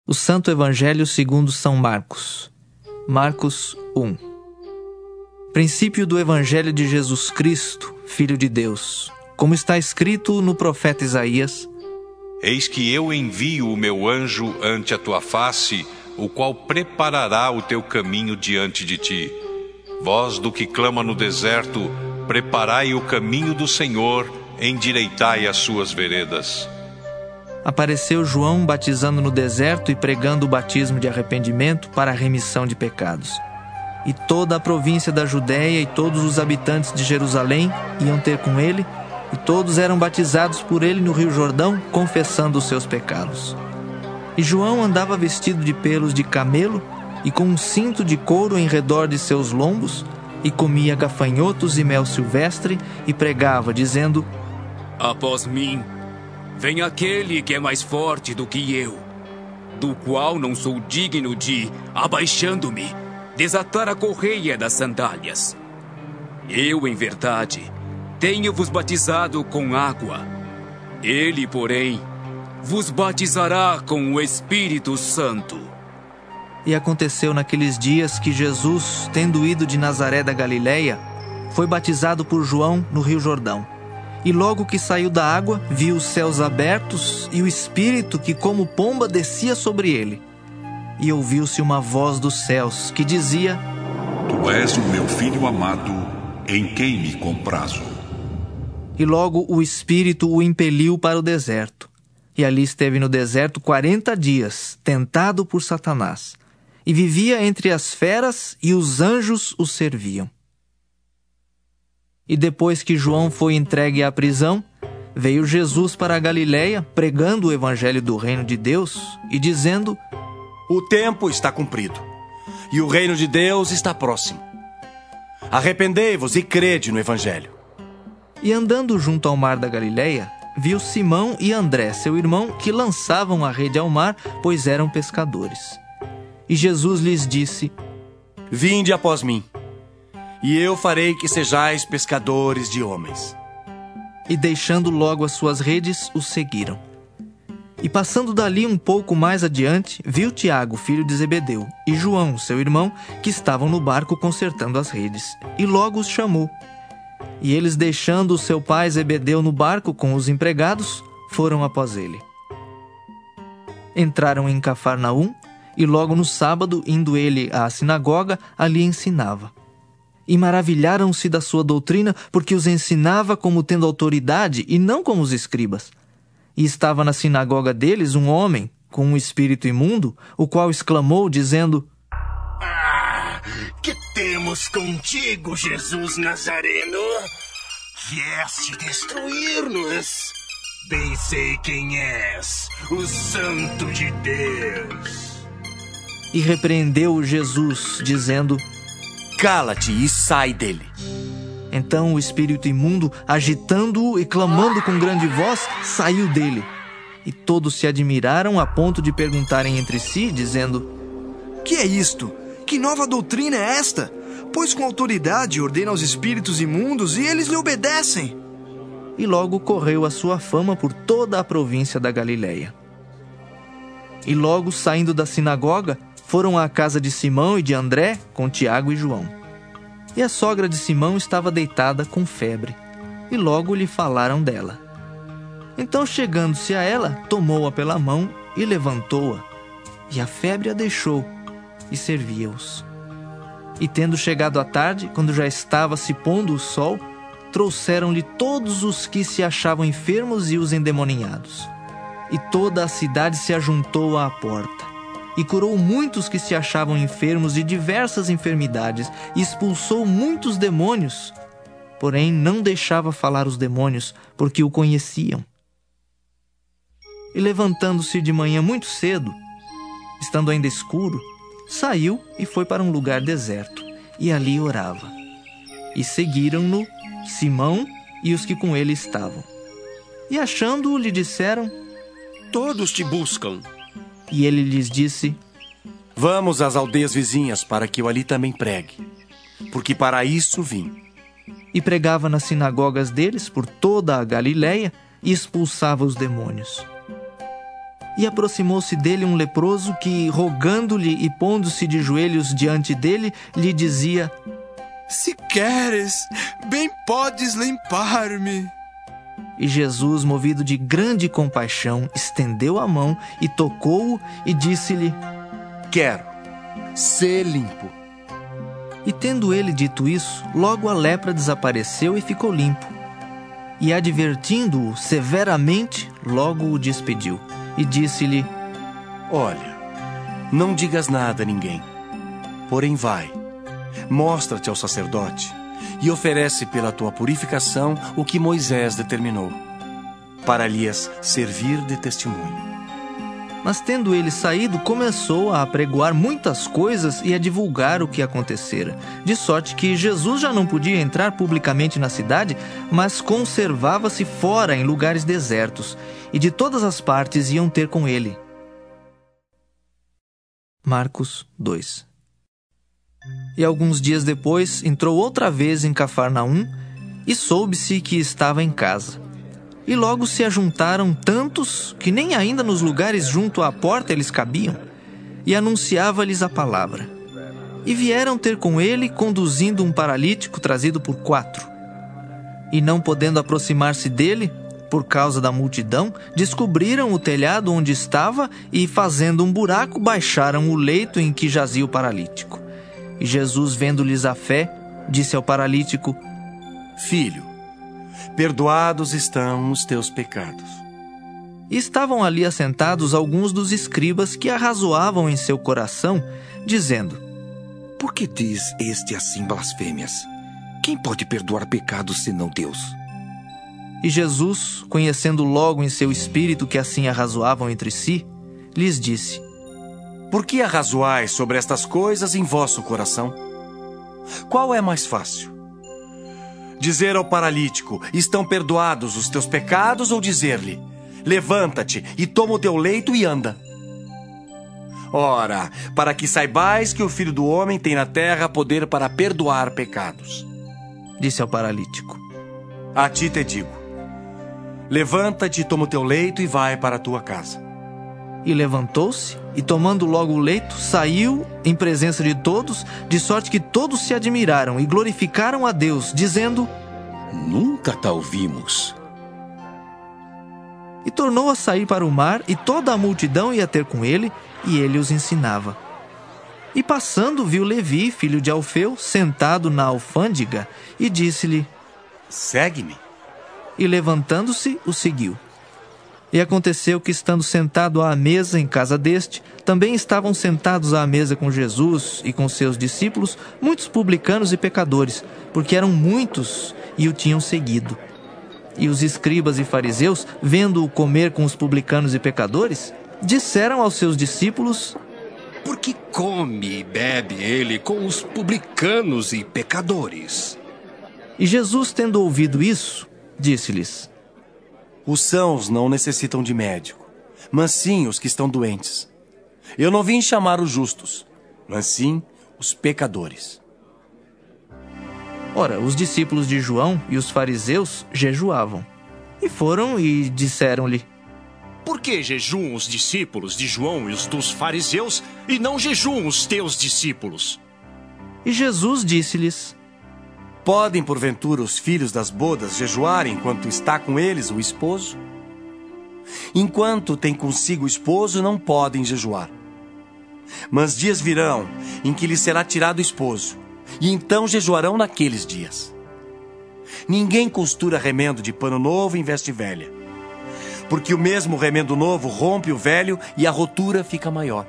O Santo Evangelho segundo São Marcos. Marcos 1. Princípio do Evangelho de Jesus Cristo, Filho de Deus, como está escrito no profeta Isaías: Eis que eu envio o meu anjo ante a tua face, o qual preparará o teu caminho diante de ti. Voz do que clama no deserto, preparai o caminho do Senhor, endireitai as suas veredas. Apareceu João batizando no deserto e pregando o batismo de arrependimento para a remissão de pecados. E toda a província da Judéia e todos os habitantes de Jerusalém iam ter com ele, e todos eram batizados por ele no Rio Jordão, confessando os seus pecados. E João andava vestido de pelos de camelo e com um cinto de couro em redor de seus lombos, e comia gafanhotos e mel silvestre, e pregava, dizendo: Após mim vem aquele que é mais forte do que eu, do qual não sou digno de, abaixando-me, desatar a correia das sandálias. Eu, em verdade, tenho-vos batizado com água. Ele, porém, vos batizará com o Espírito Santo. E aconteceu naqueles dias que Jesus, tendo ido de Nazaré da Galileia, foi batizado por João no Rio Jordão. E logo que saiu da água, viu os céus abertos e o Espírito que como pomba descia sobre ele. E ouviu-se uma voz dos céus que dizia: Tu és o meu Filho amado, em quem me comprazo. E logo o Espírito o impeliu para o deserto. E ali esteve no deserto 40 dias, tentado por Satanás. E vivia entre as feras, e os anjos o serviam. E depois que João foi entregue à prisão, veio Jesus para a Galileia, pregando o evangelho do reino de Deus e dizendo: O tempo está cumprido, e o reino de Deus está próximo. Arrependei-vos e crede no evangelho. E andando junto ao mar da Galileia, viu Simão e André, seu irmão, que lançavam a rede ao mar, pois eram pescadores. E Jesus lhes disse: Vinde após mim, e eu farei que sejais pescadores de homens. E deixando logo as suas redes, os seguiram. E passando dali um pouco mais adiante, viu Tiago, filho de Zebedeu, e João, seu irmão, que estavam no barco consertando as redes, e logo os chamou. E eles, deixando o seu pai Zebedeu no barco com os empregados, foram após ele. Entraram em Cafarnaum, e logo no sábado, indo ele à sinagoga, ali ensinava. E maravilharam-se da sua doutrina, porque os ensinava como tendo autoridade e não como os escribas. E estava na sinagoga deles um homem com um espírito imundo, o qual exclamou, dizendo: Que temos contigo, Jesus Nazareno? Vieste destruir-nos. Bem sei quem és, o Santo de Deus. E repreendeu-o Jesus, dizendo: Cala-te e sai dele. Então o espírito imundo, agitando-o e clamando com grande voz, saiu dele. E todos se admiraram a ponto de perguntarem entre si, dizendo: Que é isto? Que nova doutrina é esta? Pois com autoridade ordena aos espíritos imundos e eles lhe obedecem. E logo correu a sua fama por toda a província da Galileia. E logo, saindo da sinagoga, foram à casa de Simão e de André, com Tiago e João. E a sogra de Simão estava deitada com febre, e logo lhe falaram dela. Então, chegando-se a ela, tomou-a pela mão e levantou-a, e a febre a deixou, e servia-os. E tendo chegado a tarde, quando já estava se pondo o sol, trouxeram-lhe todos os que se achavam enfermos e os endemoninhados. E toda a cidade se ajuntou à porta. E curou muitos que se achavam enfermos de diversas enfermidades, e expulsou muitos demônios. Porém, não deixava falar os demônios, porque o conheciam. E levantando-se de manhã muito cedo, estando ainda escuro, saiu e foi para um lugar deserto, e ali orava. E seguiram-no Simão e os que com ele estavam. E achando-o, lhe disseram: Todos te buscam. E ele lhes disse: Vamos às aldeias vizinhas, para que eu ali também pregue, porque para isso vim. E pregava nas sinagogas deles por toda a Galileia, e expulsava os demônios. E aproximou-se dele um leproso que, rogando-lhe e pondo-se de joelhos diante dele, lhe dizia: Se queres, bem podes limpar-me. E Jesus, movido de grande compaixão, estendeu a mão e tocou-o e disse-lhe: Quero, sê limpo. E tendo ele dito isso, logo a lepra desapareceu e ficou limpo. E advertindo-o severamente, logo o despediu. E disse-lhe: Olha, não digas nada a ninguém. Porém vai, mostra-te ao sacerdote e oferece pela tua purificação o que Moisés determinou, para lhes servir de testemunho. Mas tendo ele saído, começou a apregoar muitas coisas e a divulgar o que acontecera, de sorte que Jesus já não podia entrar publicamente na cidade, mas conservava-se fora em lugares desertos, e de todas as partes iam ter com ele. Marcos 2. E alguns dias depois entrou outra vez em Cafarnaum, e soube-se que estava em casa. E logo se ajuntaram tantos que nem ainda nos lugares junto à porta eles cabiam, e anunciava-lhes a palavra. E vieram ter com ele, conduzindo um paralítico trazido por 4. E não podendo aproximar-se dele, por causa da multidão, descobriram o telhado onde estava e, fazendo um buraco, baixaram o leito em que jazia o paralítico. E Jesus, vendo-lhes a fé, disse ao paralítico: Filho, perdoados estão os teus pecados. E estavam ali assentados alguns dos escribas que arrazoavam em seu coração, dizendo: Por que diz este assim blasfêmias? Quem pode perdoar pecados senão Deus? E Jesus, conhecendo logo em seu espírito que assim arrazoavam entre si, lhes disse: Por que arrazoais sobre estas coisas em vosso coração? Qual é mais fácil? Dizer ao paralítico: estão perdoados os teus pecados, ou dizer-lhe: levanta-te e toma o teu leito e anda? Ora, para que saibais que o Filho do Homem tem na terra poder para perdoar pecados. Disse ao paralítico: A ti te digo, levanta-te, toma o teu leito e vai para a tua casa. E levantou-se, e tomando logo o leito, saiu em presença de todos, de sorte que todos se admiraram e glorificaram a Deus, dizendo: Nunca tal vimos. E tornou a sair para o mar, e toda a multidão ia ter com ele, e ele os ensinava. E passando, viu Levi, filho de Alfeu, sentado na alfândega, e disse-lhe: Segue-me. E levantando-se, o seguiu. E aconteceu que, estando sentado à mesa em casa deste, também estavam sentados à mesa com Jesus e com seus discípulos muitos publicanos e pecadores, porque eram muitos e o tinham seguido. E os escribas e fariseus, vendo-o comer com os publicanos e pecadores, disseram aos seus discípulos: Por que come e bebe ele com os publicanos e pecadores? E Jesus, tendo ouvido isso, disse-lhes: Os sãos não necessitam de médico, mas sim os que estão doentes. Eu não vim chamar os justos, mas sim os pecadores. Ora, os discípulos de João e os fariseus jejuavam. E foram e disseram-lhe: Por que jejuam os discípulos de João e os dos fariseus e não jejuam os teus discípulos? E Jesus disse-lhes: Podem, porventura, os filhos das bodas jejuar enquanto está com eles o esposo? Enquanto tem consigo o esposo, não podem jejuar. Mas dias virão em que lhes será tirado o esposo, e então jejuarão naqueles dias. Ninguém costura remendo de pano novo em veste velha, porque o mesmo remendo novo rompe o velho e a rotura fica maior.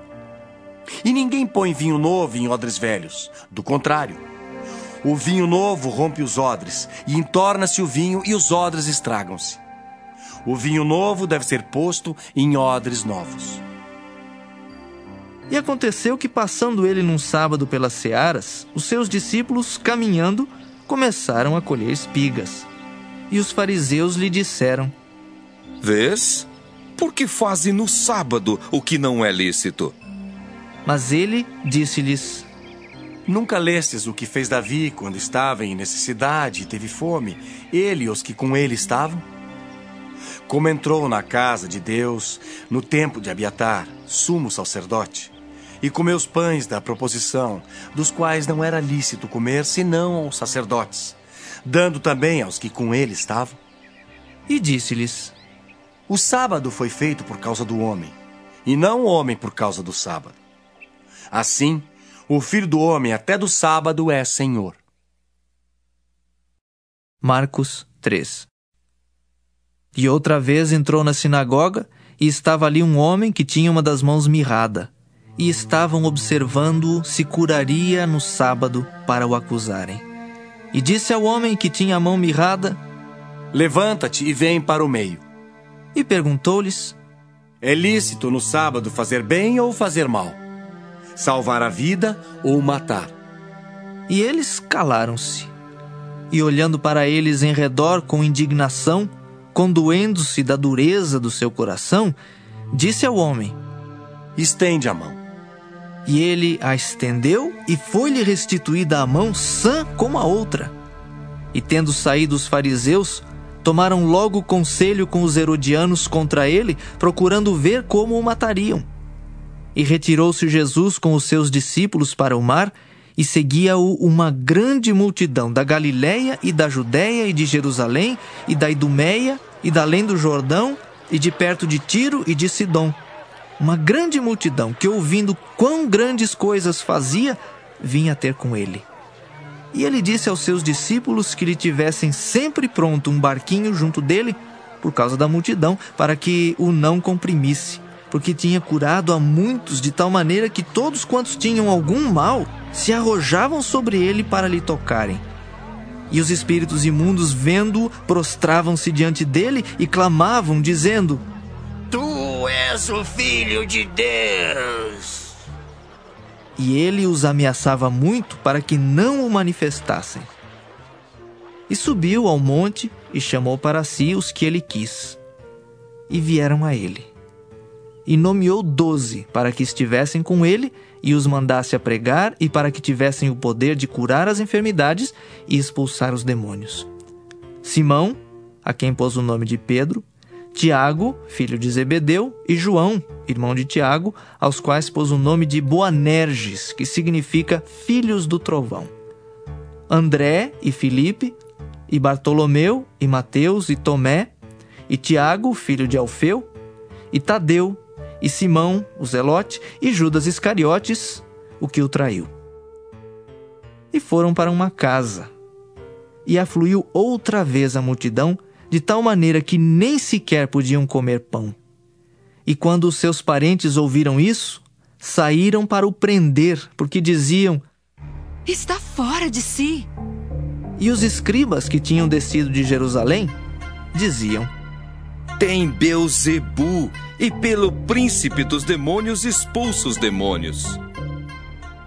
E ninguém põe vinho novo em odres velhos, do contrário. O vinho novo rompe os odres, e entorna-se o vinho, e os odres estragam-se. O vinho novo deve ser posto em odres novos. E aconteceu que, passando ele num sábado pelas searas, os seus discípulos, caminhando, começaram a colher espigas. E os fariseus lhe disseram: Vês? Por que fazem no sábado o que não é lícito? Mas ele disse-lhes: Nunca lestes o que fez Davi quando estava em necessidade e teve fome, ele e os que com ele estavam? como entrou na casa de Deus, no tempo de Abiatar, sumo sacerdote, e comeu os pães da proposição, dos quais não era lícito comer, senão aos sacerdotes, dando também aos que com ele estavam. E disse-lhes: O sábado foi feito por causa do homem, e não o homem por causa do sábado. Assim, o Filho do Homem até do sábado é Senhor. Marcos 3. E outra vez entrou na sinagoga, e estava ali um homem que tinha uma das mãos mirrada, e estavam observando-o se curaria no sábado para o acusarem. E disse ao homem que tinha a mão mirrada: Levanta-te e vem para o meio. E perguntou-lhes: É lícito no sábado fazer bem ou fazer mal? Salvar a vida ou matar? E eles calaram-se. E olhando para eles em redor com indignação, condoendo-se da dureza do seu coração, disse ao homem: Estende a mão. E ele a estendeu, e foi-lhe restituída a mão sã como a outra. E tendo saído os fariseus, tomaram logo conselho com os herodianos contra ele, procurando ver como o matariam. E retirou-se Jesus com os seus discípulos para o mar, e seguia-o uma grande multidão da Galiléia e da Judéia e de Jerusalém e da Idumeia e da além do Jordão e de perto de Tiro e de Sidom. Uma grande multidão que, ouvindo quão grandes coisas fazia, vinha ter com ele. E ele disse aos seus discípulos que lhe tivessem sempre pronto um barquinho junto dele, por causa da multidão, para que o não comprimisse, porque tinha curado a muitos de tal maneira que todos quantos tinham algum mal se arrojavam sobre ele para lhe tocarem. E os espíritos imundos, vendo-o, prostravam-se diante dele e clamavam, dizendo: Tu és o Filho de Deus. E ele os ameaçava muito para que não o manifestassem. E subiu ao monte e chamou para si os que ele quis. E vieram a ele. E nomeou 12 para que estivessem com ele e os mandasse a pregar e para que tivessem o poder de curar as enfermidades e expulsar os demônios. Simão, a quem pôs o nome de Pedro, Tiago, filho de Zebedeu, e João, irmão de Tiago, aos quais pôs o nome de Boanerges, que significa filhos do trovão. André e Filipe, e Bartolomeu, e Mateus, e Tomé, e Tiago, filho de Alfeu, e Tadeu, e Simão, o Zelote, e Judas Iscariotes, o que o traiu. E foram para uma casa. E afluiu outra vez a multidão, de tal maneira que nem sequer podiam comer pão. E quando os seus parentes ouviram isso, saíram para o prender, porque diziam: Está fora de si. E os escribas que tinham descido de Jerusalém diziam: Tem Beelzebu, e pelo príncipe dos demônios expulsa os demônios.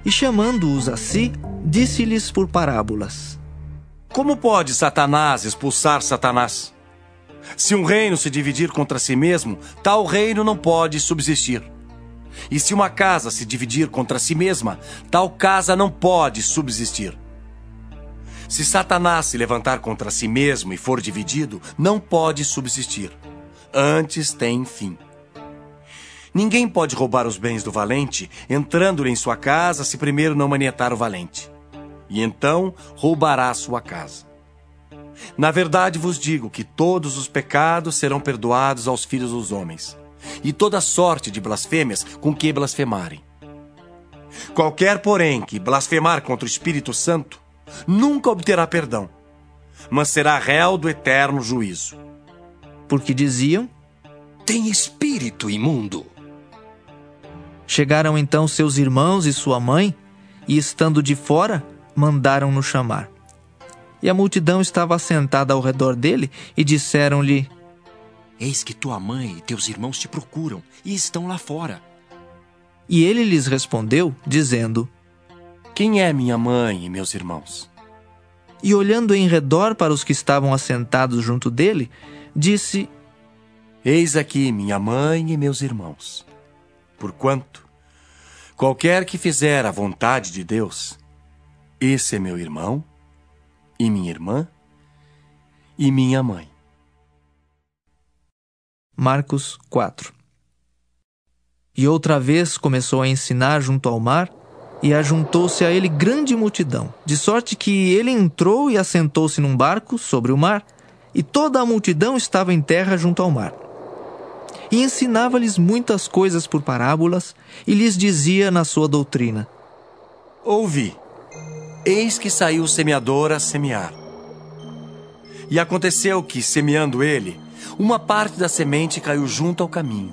E chamando-os a si, disse-lhes por parábolas: Como pode Satanás expulsar Satanás? Se um reino se dividir contra si mesmo, tal reino não pode subsistir. E se uma casa se dividir contra si mesma, tal casa não pode subsistir. Se Satanás se levantar contra si mesmo e for dividido, não pode subsistir. Antes tem fim. Ninguém pode roubar os bens do valente, entrando-lhe em sua casa, se primeiro não manietar o valente. E então roubará sua casa. Na verdade vos digo que todos os pecados serão perdoados aos filhos dos homens, e toda sorte de blasfêmias com que blasfemarem. Qualquer, porém, que blasfemar contra o Espírito Santo, nunca obterá perdão, mas será réu do eterno juízo. Porque diziam: Tem espírito imundo. Chegaram então seus irmãos e sua mãe, e estando de fora, mandaram-no chamar. E a multidão estava assentada ao redor dele, e disseram-lhe: Eis que tua mãe e teus irmãos te procuram, e estão lá fora. E ele lhes respondeu, dizendo: Quem é minha mãe e meus irmãos? E olhando em redor para os que estavam assentados junto dele, disse: Eis aqui minha mãe e meus irmãos. Porquanto, qualquer que fizer a vontade de Deus, esse é meu irmão, e minha irmã, e minha mãe. Marcos 4. E outra vez começou a ensinar junto ao mar, e ajuntou-se a ele grande multidão, de sorte que ele entrou e assentou-se num barco sobre o mar, e toda a multidão estava em terra junto ao mar. E ensinava-lhes muitas coisas por parábolas, e lhes dizia na sua doutrina: Ouvi, eis que saiu o semeador a semear. E aconteceu que, semeando ele, uma parte da semente caiu junto ao caminho,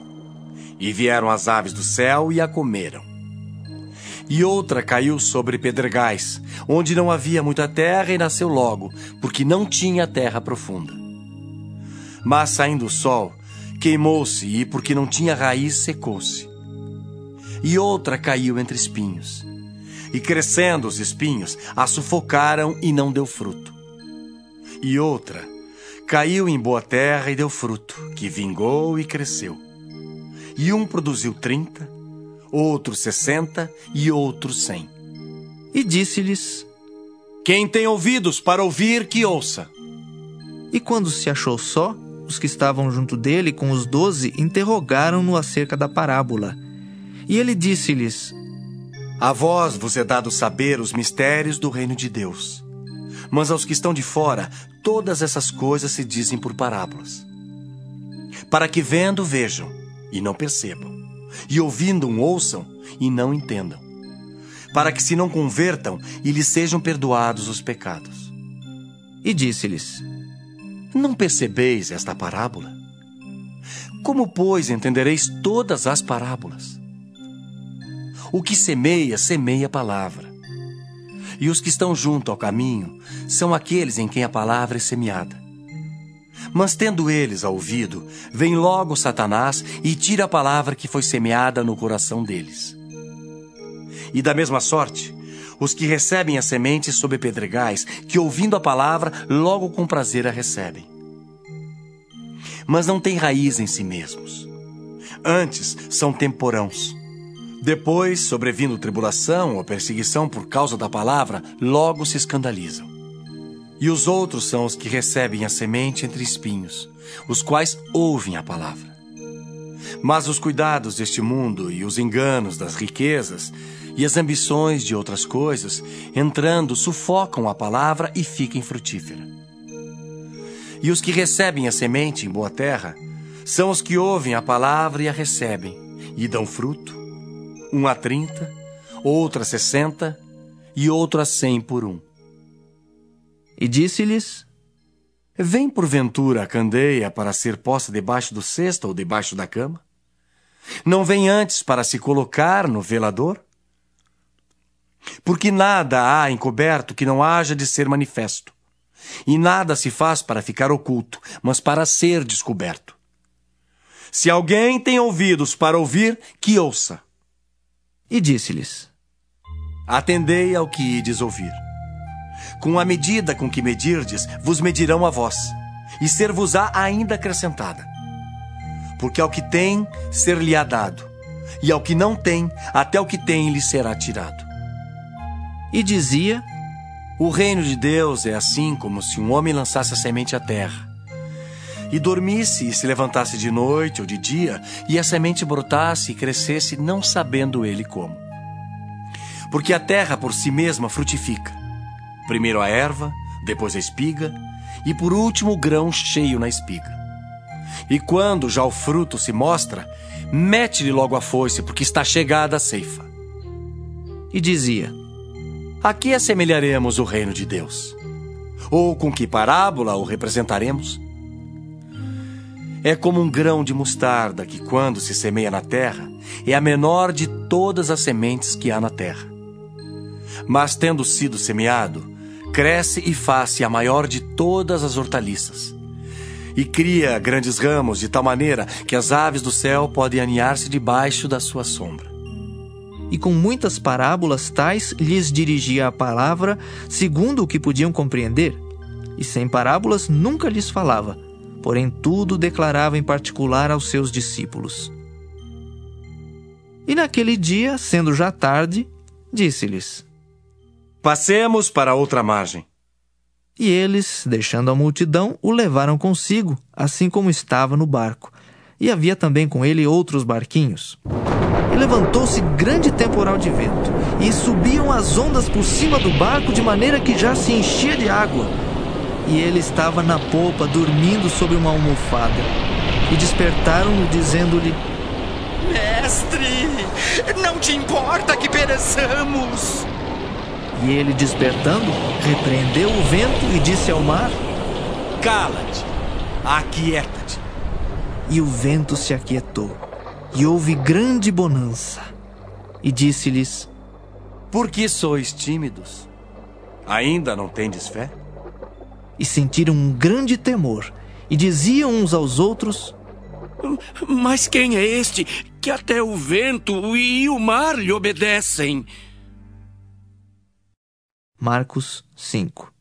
e vieram as aves do céu e a comeram. E outra caiu sobre pedregais, onde não havia muita terra, e nasceu logo, porque não tinha terra profunda. Mas saindo o sol, queimou-se, e porque não tinha raiz, secou-se. E outra caiu entre espinhos, e crescendo os espinhos, a sufocaram e não deu fruto. E outra caiu em boa terra e deu fruto, que vingou e cresceu. E um produziu 30, outro 60 e outro 100. E disse-lhes: Quem tem ouvidos para ouvir, que ouça. E quando se achou só, os que estavam junto dele com os 12 interrogaram-no acerca da parábola. E ele disse-lhes: A vós vos é dado saber os mistérios do reino de Deus. Mas aos que estão de fora, todas essas coisas se dizem por parábolas, para que vendo vejam e não percebam, e ouvindo ouçam e não entendam, para que se não convertam e lhes sejam perdoados os pecados. E disse-lhes: Não percebeis esta parábola? Como, pois, entendereis todas as parábolas? O que semeia, semeia a palavra. E os que estão junto ao caminho são aqueles em quem a palavra é semeada. Mas tendo eles a ouvido, vem logo Satanás e tira a palavra que foi semeada no coração deles. E da mesma sorte, os que recebem a semente sob pedregais, que ouvindo a palavra, logo com prazer a recebem. Mas não têm raiz em si mesmos. Antes são temporãos. Depois, sobrevindo tribulação ou perseguição por causa da palavra, logo se escandalizam. E os outros são os que recebem a semente entre espinhos, os quais ouvem a palavra. Mas os cuidados deste mundo e os enganos das riquezas e as ambições de outras coisas, entrando, sufocam a palavra e fica infrutífera. E os que recebem a semente em boa terra são os que ouvem a palavra e a recebem, e dão fruto, um a 30, outro a 60 e outro a 100 por um. E disse-lhes: Vem porventura a candeia para ser posta debaixo do cesto ou debaixo da cama? Não vem antes para se colocar no velador? Porque nada há encoberto que não haja de ser manifesto, e nada se faz para ficar oculto, mas para ser descoberto. Se alguém tem ouvidos para ouvir, que ouça. E disse-lhes: Atendei ao que ides ouvir. Com a medida com que medirdes, vos medirão a vós, e ser-vos-á ainda acrescentada. Porque ao que tem, ser-lhe-á dado, e ao que não tem, até o que tem lhe será tirado. E dizia: O reino de Deus é assim como se um homem lançasse a semente à terra, e dormisse e se levantasse de noite ou de dia, e a semente brotasse e crescesse, não sabendo ele como. Porque a terra por si mesma frutifica. Primeiro a erva, depois a espiga, e por último o grão cheio na espiga. E quando já o fruto se mostra, mete-lhe logo a foice, porque está chegada a ceifa. E dizia: A que assemelharemos o reino de Deus? Ou com que parábola o representaremos? É como um grão de mostarda que, quando se semeia na terra, é a menor de todas as sementes que há na terra. Mas, tendo sido semeado, cresce e faz-se a maior de todas as hortaliças, e cria grandes ramos de tal maneira que as aves do céu podem aninhar-se debaixo da sua sombra. E com muitas parábolas tais lhes dirigia a palavra, segundo o que podiam compreender, e sem parábolas nunca lhes falava, porém tudo declarava em particular aos seus discípulos. E naquele dia, sendo já tarde, disse-lhes: Passemos para outra margem. E eles, deixando a multidão, o levaram consigo, assim como estava no barco, e havia também com ele outros barquinhos. E levantou-se grande temporal de vento, e subiam as ondas por cima do barco de maneira que já se enchia de água. E ele estava na popa, dormindo sobre uma almofada. E despertaram-no, dizendo-lhe: Mestre, não te importa que pereçamos? E ele, despertando, repreendeu o vento e disse ao mar: Cala-te, aquieta-te. E o vento se aquietou, e houve grande bonança. E disse-lhes: Por que sois tímidos? Ainda não tendes fé? E sentiram um grande temor, e diziam uns aos outros: Mas quem é este que até o vento e o mar lhe obedecem? Marcos 5.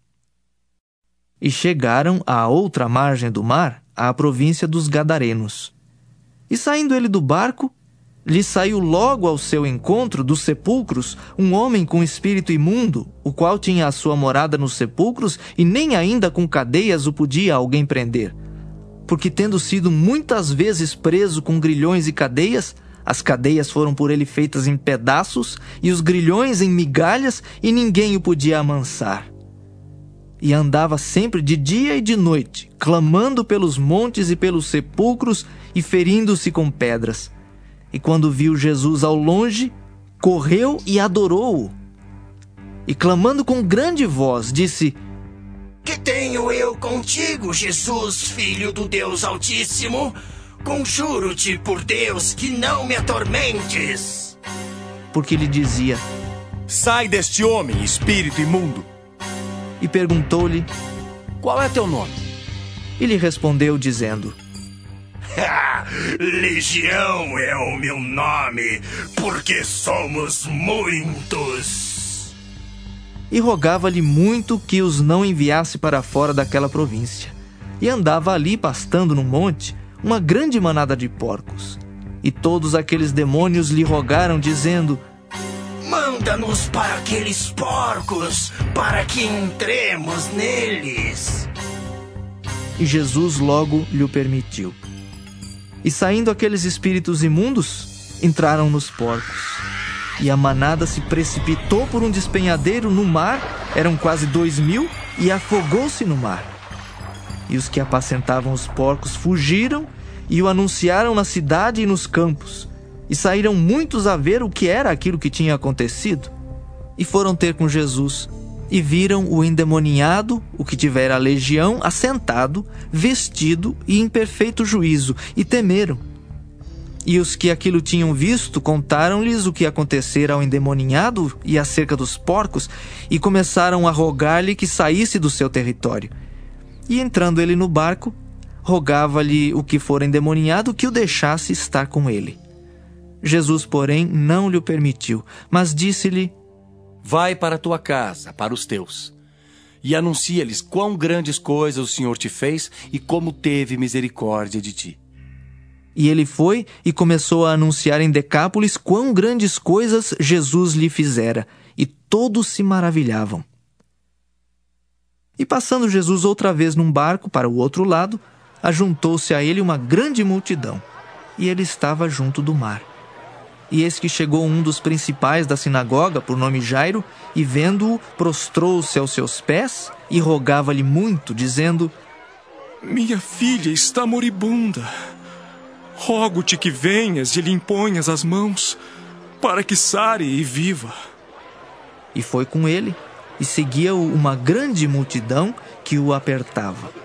E chegaram à outra margem do mar, à província dos Gadarenos. E saindo ele do barco, lhe saiu logo ao seu encontro dos sepulcros um homem com espírito imundo, o qual tinha a sua morada nos sepulcros, e nem ainda com cadeias o podia alguém prender. Porque tendo sido muitas vezes preso com grilhões e cadeias, as cadeias foram por ele feitas em pedaços, e os grilhões em migalhas, e ninguém o podia amansar. E andava sempre de dia e de noite, clamando pelos montes e pelos sepulcros, e ferindo-se com pedras. E quando viu Jesus ao longe, correu e adorou-o. E clamando com grande voz, disse: Que tenho eu contigo, Jesus, Filho do Deus Altíssimo? Conjuro-te por Deus que não me atormentes. Porque lhe dizia: Sai deste homem, espírito imundo. E perguntou-lhe: Qual é teu nome? E lhe respondeu, dizendo: Legião é o meu nome, porque somos muitos. E rogava-lhe muito que os não enviasse para fora daquela província. E andava ali, pastando no monte, uma grande manada de porcos. E todos aqueles demônios lhe rogaram, dizendo: Manda-nos para aqueles porcos, para que entremos neles. E Jesus logo lhe permitiu. E saindo aqueles espíritos imundos, entraram nos porcos. E a manada se precipitou por um despenhadeiro no mar, eram quase 2.000, e afogou-se no mar. E os que apacentavam os porcos fugiram e o anunciaram na cidade e nos campos. E saíram muitos a ver o que era aquilo que tinha acontecido. E foram ter com Jesus, e viram o endemoniado, o que tivera a legião, assentado, vestido e em perfeito juízo, e temeram. E os que aquilo tinham visto contaram-lhes o que acontecera ao endemoniado e acerca dos porcos, e começaram a rogar-lhe que saísse do seu território. E entrando ele no barco, rogava-lhe o que fora endemoniado que o deixasse estar com ele. Jesus, porém, não lhe permitiu, mas disse-lhe: Vai para a tua casa, para os teus, e anuncia-lhes quão grandes coisas o Senhor te fez e como teve misericórdia de ti. E ele foi e começou a anunciar em Decápolis quão grandes coisas Jesus lhe fizera, e todos se maravilhavam. E passando Jesus outra vez num barco para o outro lado, ajuntou-se a ele uma grande multidão, e ele estava junto do mar. E eis que chegou um dos principais da sinagoga, por nome Jairo, e vendo-o, prostrou-se aos seus pés e rogava-lhe muito, dizendo: Minha filha está moribunda. Rogo-te que venhas e lhe imponhas as mãos, para que sare e viva. E foi com ele, e seguia-o uma grande multidão que o apertava.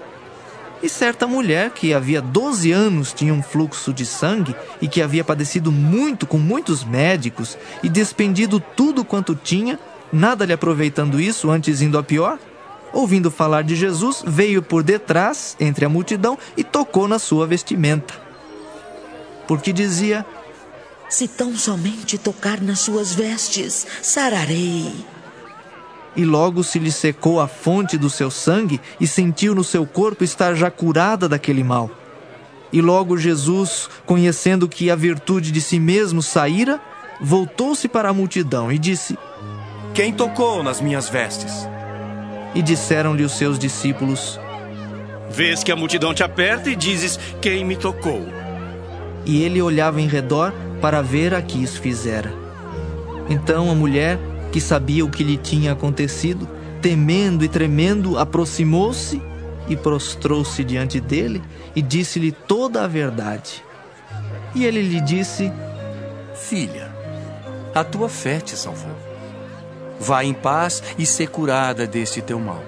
E certa mulher, que havia 12 anos tinha um fluxo de sangue, e que havia padecido muito com muitos médicos, e despendido tudo quanto tinha, nada lhe aproveitando isso, antes indo a pior, ouvindo falar de Jesus, veio por detrás, entre a multidão, e tocou na sua vestimenta. Porque dizia: Se tão somente tocar nas suas vestes, sararei. E logo se lhe secou a fonte do seu sangue, e sentiu no seu corpo estar já curada daquele mal. E logo Jesus, conhecendo que a virtude de si mesmo saíra, voltou-se para a multidão e disse: Quem tocou nas minhas vestes? E disseram-lhe os seus discípulos: Vês que a multidão te aperta e dizes: Quem me tocou? e ele olhava em redor para ver a que isso fizera. Então a mulher, que sabia o que lhe tinha acontecido, temendo e tremendo, aproximou-se e prostrou-se diante dele e disse-lhe toda a verdade. E ele lhe disse: Filha, a tua fé te salvou. Vá em paz e ser curada deste teu mal.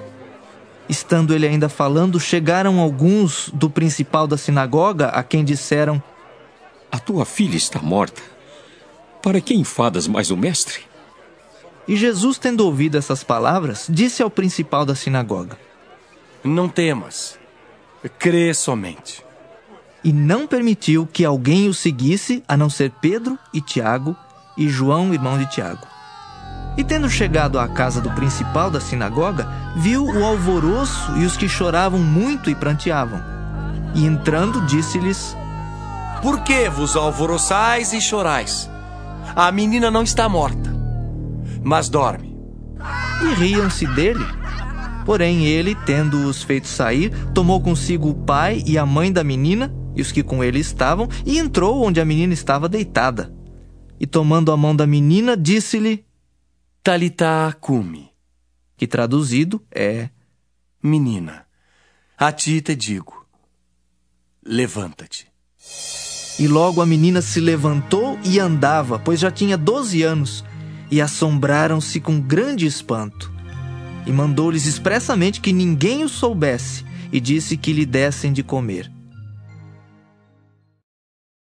Estando ele ainda falando, chegaram alguns do principal da sinagoga, a quem disseram: A tua filha está morta. Para que enfadas mais o mestre? E Jesus, tendo ouvido essas palavras, disse ao principal da sinagoga: Não temas, crê somente. E não permitiu que alguém o seguisse, a não ser Pedro e Tiago e João, irmão de Tiago. E tendo chegado à casa do principal da sinagoga, viu o alvoroço e os que choravam muito e pranteavam. E entrando, disse-lhes: Por que vos alvoroçais e chorais? A menina não está morta, mas dorme. E riam-se dele. Porém ele, tendo-os feito sair, tomou consigo o pai e a mãe da menina e os que com ele estavam, e entrou onde a menina estava deitada. E tomando a mão da menina, disse-lhe: Talitá cumi, que traduzido é: Menina, a ti te digo, levanta-te. E logo a menina se levantou e andava, pois já tinha 12 anos, e assombraram-se com grande espanto. E mandou-lhes expressamente que ninguém o soubesse, e disse que lhe dessem de comer.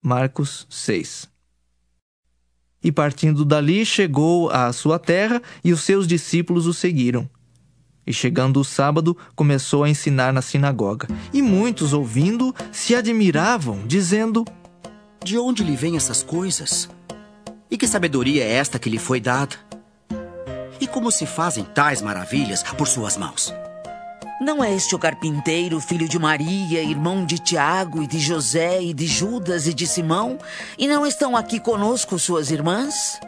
Marcos 6. E partindo dali, chegou à sua terra, e os seus discípulos o seguiram. E chegando o sábado, começou a ensinar na sinagoga. E muitos, ouvindo, se admiravam, dizendo: De onde lhe vêm essas coisas? E que sabedoria é esta que lhe foi dada? E como se fazem tais maravilhas por suas mãos? Não é este o carpinteiro, filho de Maria, irmão de Tiago e de José e de Judas e de Simão? E não estão aqui conosco suas irmãs?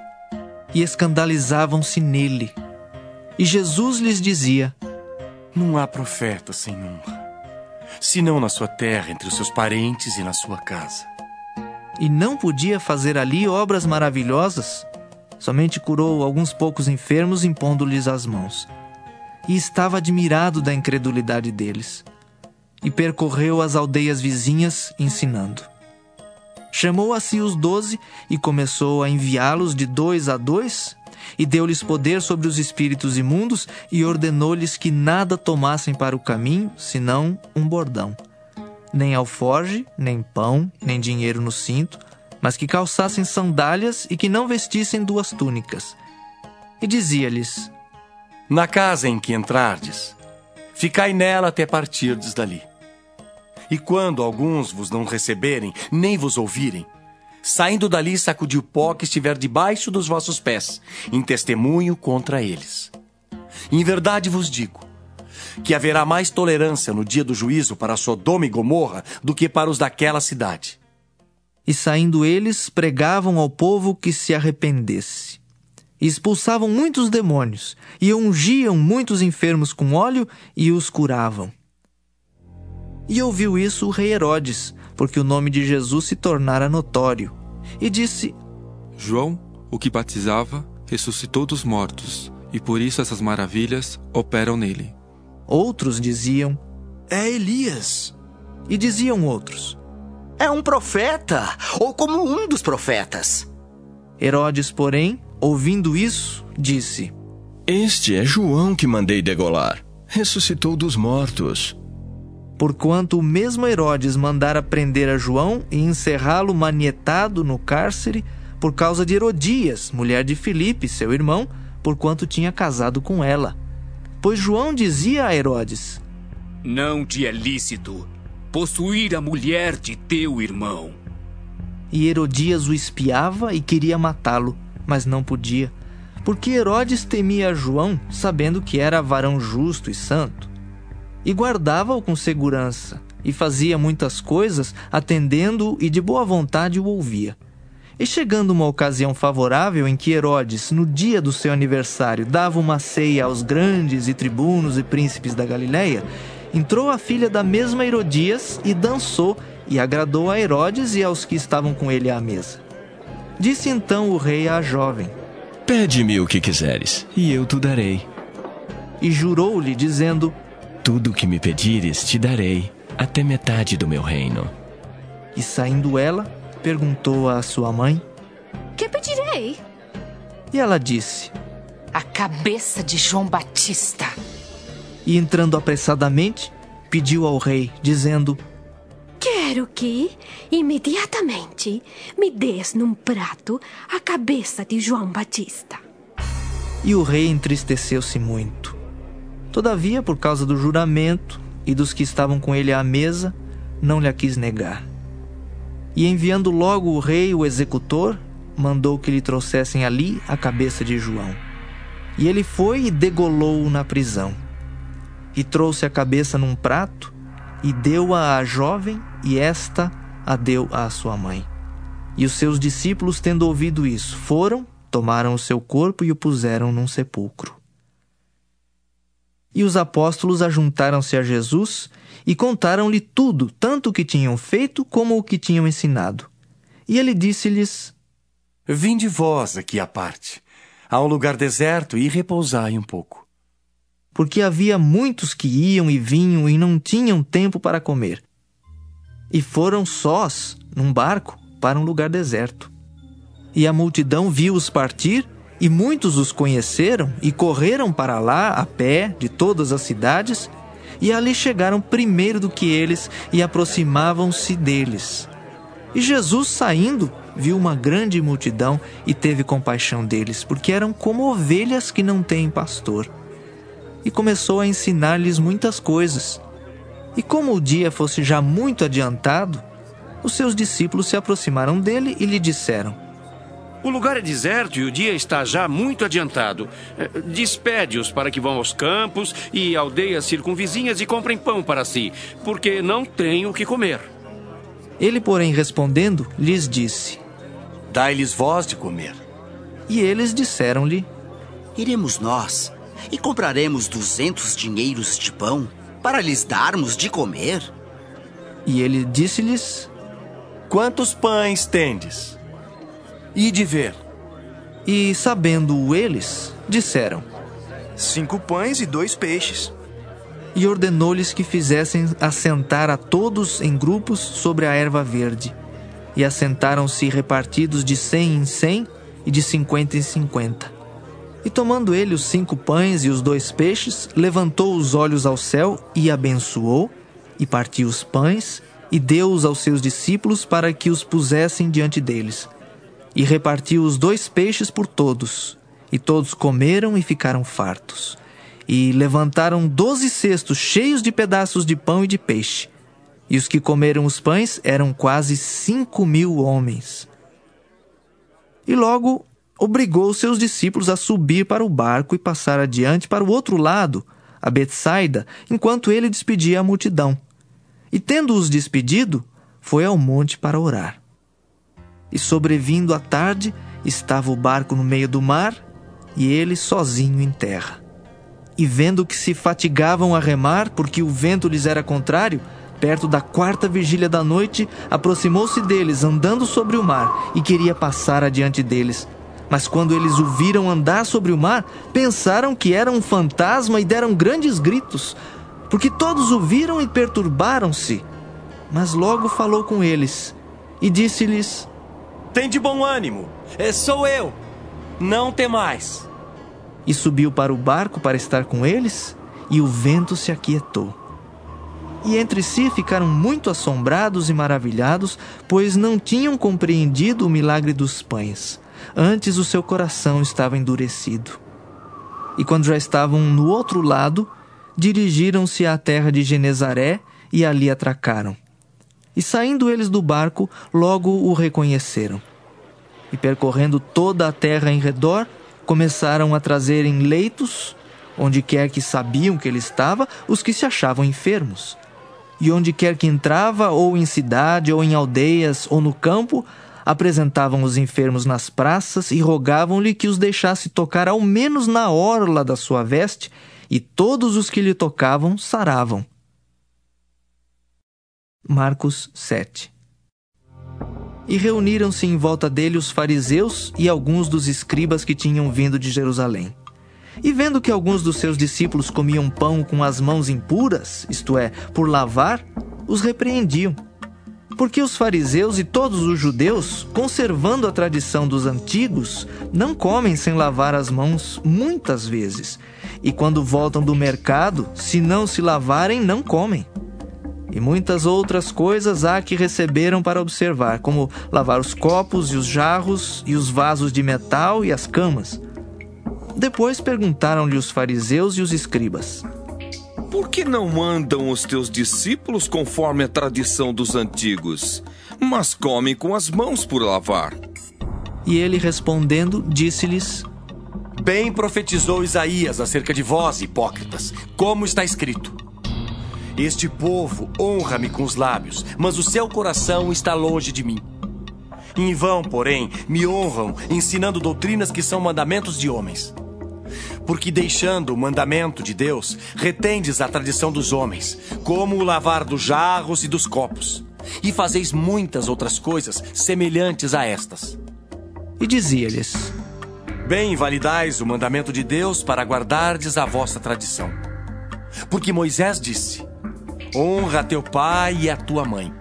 E escandalizavam-se nele. E Jesus lhes dizia: Não há profeta sem honra, senão na sua terra, entre os seus parentes e na sua casa. E não podia fazer ali obras maravilhosas? Somente curou alguns poucos enfermos, impondo-lhes as mãos. E estava admirado da incredulidade deles. E percorreu as aldeias vizinhas, ensinando. Chamou a si os 12 e começou a enviá-los de 2 a 2, e deu-lhes poder sobre os espíritos imundos, e ordenou-lhes que nada tomassem para o caminho, senão um bordão. Nem alforge, nem pão, nem dinheiro no cinto, mas que calçassem sandálias e que não vestissem 2 túnicas. E dizia-lhes: Na casa em que entrardes, ficai nela até partirdes dali. E quando alguns vos não receberem, nem vos ouvirem, saindo dali, sacudi o pó que estiver debaixo dos vossos pés, em testemunho contra eles. Em verdade vos digo, que haverá mais tolerância no dia do juízo para Sodoma e Gomorra do que para os daquela cidade. E saindo eles, pregavam ao povo que se arrependesse. E expulsavam muitos demônios, e ungiam muitos enfermos com óleo, e os curavam. E ouviu isso o rei Herodes, porque o nome de Jesus se tornara notório. E disse: João, o que batizava, ressuscitou dos mortos, e por isso essas maravilhas operam nele. Outros diziam: É Elias. E diziam outros: É um profeta, ou como um dos profetas. Herodes, porém, ouvindo isso, disse: Este é João que mandei degolar. Ressuscitou dos mortos. Porquanto o mesmo Herodes mandara prender a João e encerrá-lo manietado no cárcere por causa de Herodias, mulher de Filipe, seu irmão, porquanto tinha casado com ela. Pois João dizia a Herodes: Não te é lícito possuir a mulher de teu irmão. E Herodias o espiava e queria matá-lo, mas não podia, porque Herodes temia João, sabendo que era varão justo e santo. E guardava-o com segurança, e fazia muitas coisas, atendendo-o e de boa vontade o ouvia. E chegando uma ocasião favorável em que Herodes, no dia do seu aniversário, dava uma ceia aos grandes e tribunos e príncipes da Galileia, entrou a filha da mesma Herodias e dançou, e agradou a Herodes e aos que estavam com ele à mesa. Disse então o rei à jovem: Pede-me o que quiseres, e eu te darei. E jurou-lhe, dizendo: Tudo o que me pedires te darei, até metade do meu reino. E saindo ela, perguntou à sua mãe: Que pedirei? E ela disse: A cabeça de João Batista. E entrando apressadamente, pediu ao rei, dizendo: Quero que, imediatamente, me des num prato a cabeça de João Batista. E o rei entristeceu-se muito. Todavia, por causa do juramento e dos que estavam com ele à mesa, não lhe a quis negar. E enviando logo o rei o executor, mandou que lhe trouxessem ali a cabeça de João. E ele foi e degolou-o na prisão. E trouxe a cabeça num prato, e deu-a à jovem, e esta a deu à sua mãe. E os seus discípulos, tendo ouvido isso, foram, tomaram o seu corpo e o puseram num sepulcro. E os apóstolos ajuntaram-se a Jesus e contaram-lhe tudo, tanto o que tinham feito como o que tinham ensinado. E ele disse-lhes: Vinde vós aqui à parte, a um lugar deserto, e repousai um pouco. Porque havia muitos que iam e vinham e não tinham tempo para comer. E foram sós, num barco, para um lugar deserto. E a multidão viu-os partir, e muitos os conheceram e correram para lá a pé de todas as cidades, e ali chegaram primeiro do que eles e aproximavam-se deles. E Jesus, saindo, viu uma grande multidão e teve compaixão deles, porque eram como ovelhas que não têm pastor. E começou a ensinar-lhes muitas coisas. E como o dia fosse já muito adiantado, os seus discípulos se aproximaram dele e lhe disseram: O lugar é deserto e o dia está já muito adiantado. Despede-os para que vão aos campos e aldeias circunvizinhas e comprem pão para si, porque não têm o que comer. Ele, porém, respondendo, lhes disse: Dai-lhes vós de comer. E eles disseram-lhe: Iremos nós e compraremos 200 dinheiros de pão para lhes darmos de comer? E ele disse-lhes: Quantos pães tendes? Ide ver. E, sabendo-o eles, disseram: 5 pães e 2 peixes. E ordenou-lhes que fizessem assentar a todos em grupos sobre a erva verde. E assentaram-se repartidos de 100 em 100 e de 50 em 50. E tomando ele os 5 pães e os 2 peixes, levantou os olhos ao céu e abençoou, e partiu os pães, e deu-os aos seus discípulos para que os pusessem diante deles. E repartiu os 2 peixes por todos, e todos comeram e ficaram fartos. E levantaram 12 cestos cheios de pedaços de pão e de peixe. E os que comeram os pães eram quase 5.000 homens. E logo obrigou seus discípulos a subir para o barco e passar adiante para o outro lado, a Betsaida, enquanto ele despedia a multidão. E tendo-os despedido, foi ao monte para orar. E sobrevindo a tarde, estava o barco no meio do mar, e ele sozinho em terra. E vendo que se fatigavam a remar, porque o vento lhes era contrário, perto da 4ª vigília da noite, aproximou-se deles, andando sobre o mar, e queria passar adiante deles. Mas quando eles o viram andar sobre o mar, pensaram que era um fantasma e deram grandes gritos, porque todos o viram e perturbaram-se. Mas logo falou com eles e disse-lhes: Tende bom ânimo, sou eu, não temais. E subiu para o barco para estar com eles, e o vento se aquietou. E entre si ficaram muito assombrados e maravilhados, pois não tinham compreendido o milagre dos pães. Antes o seu coração estava endurecido. E quando já estavam no outro lado, dirigiram-se à terra de Genezaré e ali atracaram. E saindo eles do barco, logo o reconheceram. E percorrendo toda a terra em redor, começaram a trazer em leitos, onde quer que sabiam que ele estava, os que se achavam enfermos. E onde quer que entrava, ou em cidade, ou em aldeias, ou no campo, apresentavam os enfermos nas praças e rogavam-lhe que os deixasse tocar ao menos na orla da sua veste, e todos os que lhe tocavam saravam. Marcos 7. E reuniram-se em volta dele os fariseus e alguns dos escribas que tinham vindo de Jerusalém. E vendo que alguns dos seus discípulos comiam pão com as mãos impuras, isto é, por lavar, os repreendiam. Porque os fariseus e todos os judeus, conservando a tradição dos antigos, não comem sem lavar as mãos muitas vezes. E quando voltam do mercado, se não se lavarem, não comem. E muitas outras coisas há que receberam para observar, como lavar os copos e os jarros e os vasos de metal e as camas. Depois perguntaram-lhe os fariseus e os escribas: Por que não andam os teus discípulos conforme a tradição dos antigos, mas comem com as mãos por lavar? E ele respondendo, disse-lhes: Bem profetizou Isaías acerca de vós, hipócritas, como está escrito: Este povo honra-me com os lábios, mas o seu coração está longe de mim. Em vão, porém, me honram, ensinando doutrinas que são mandamentos de homens. Porque deixando o mandamento de Deus, retendes a tradição dos homens, como o lavar dos jarros e dos copos, e fazeis muitas outras coisas semelhantes a estas. E dizia-lhes: Bem validais o mandamento de Deus para guardardes a vossa tradição. Porque Moisés disse: Honra a teu pai e a tua mãe.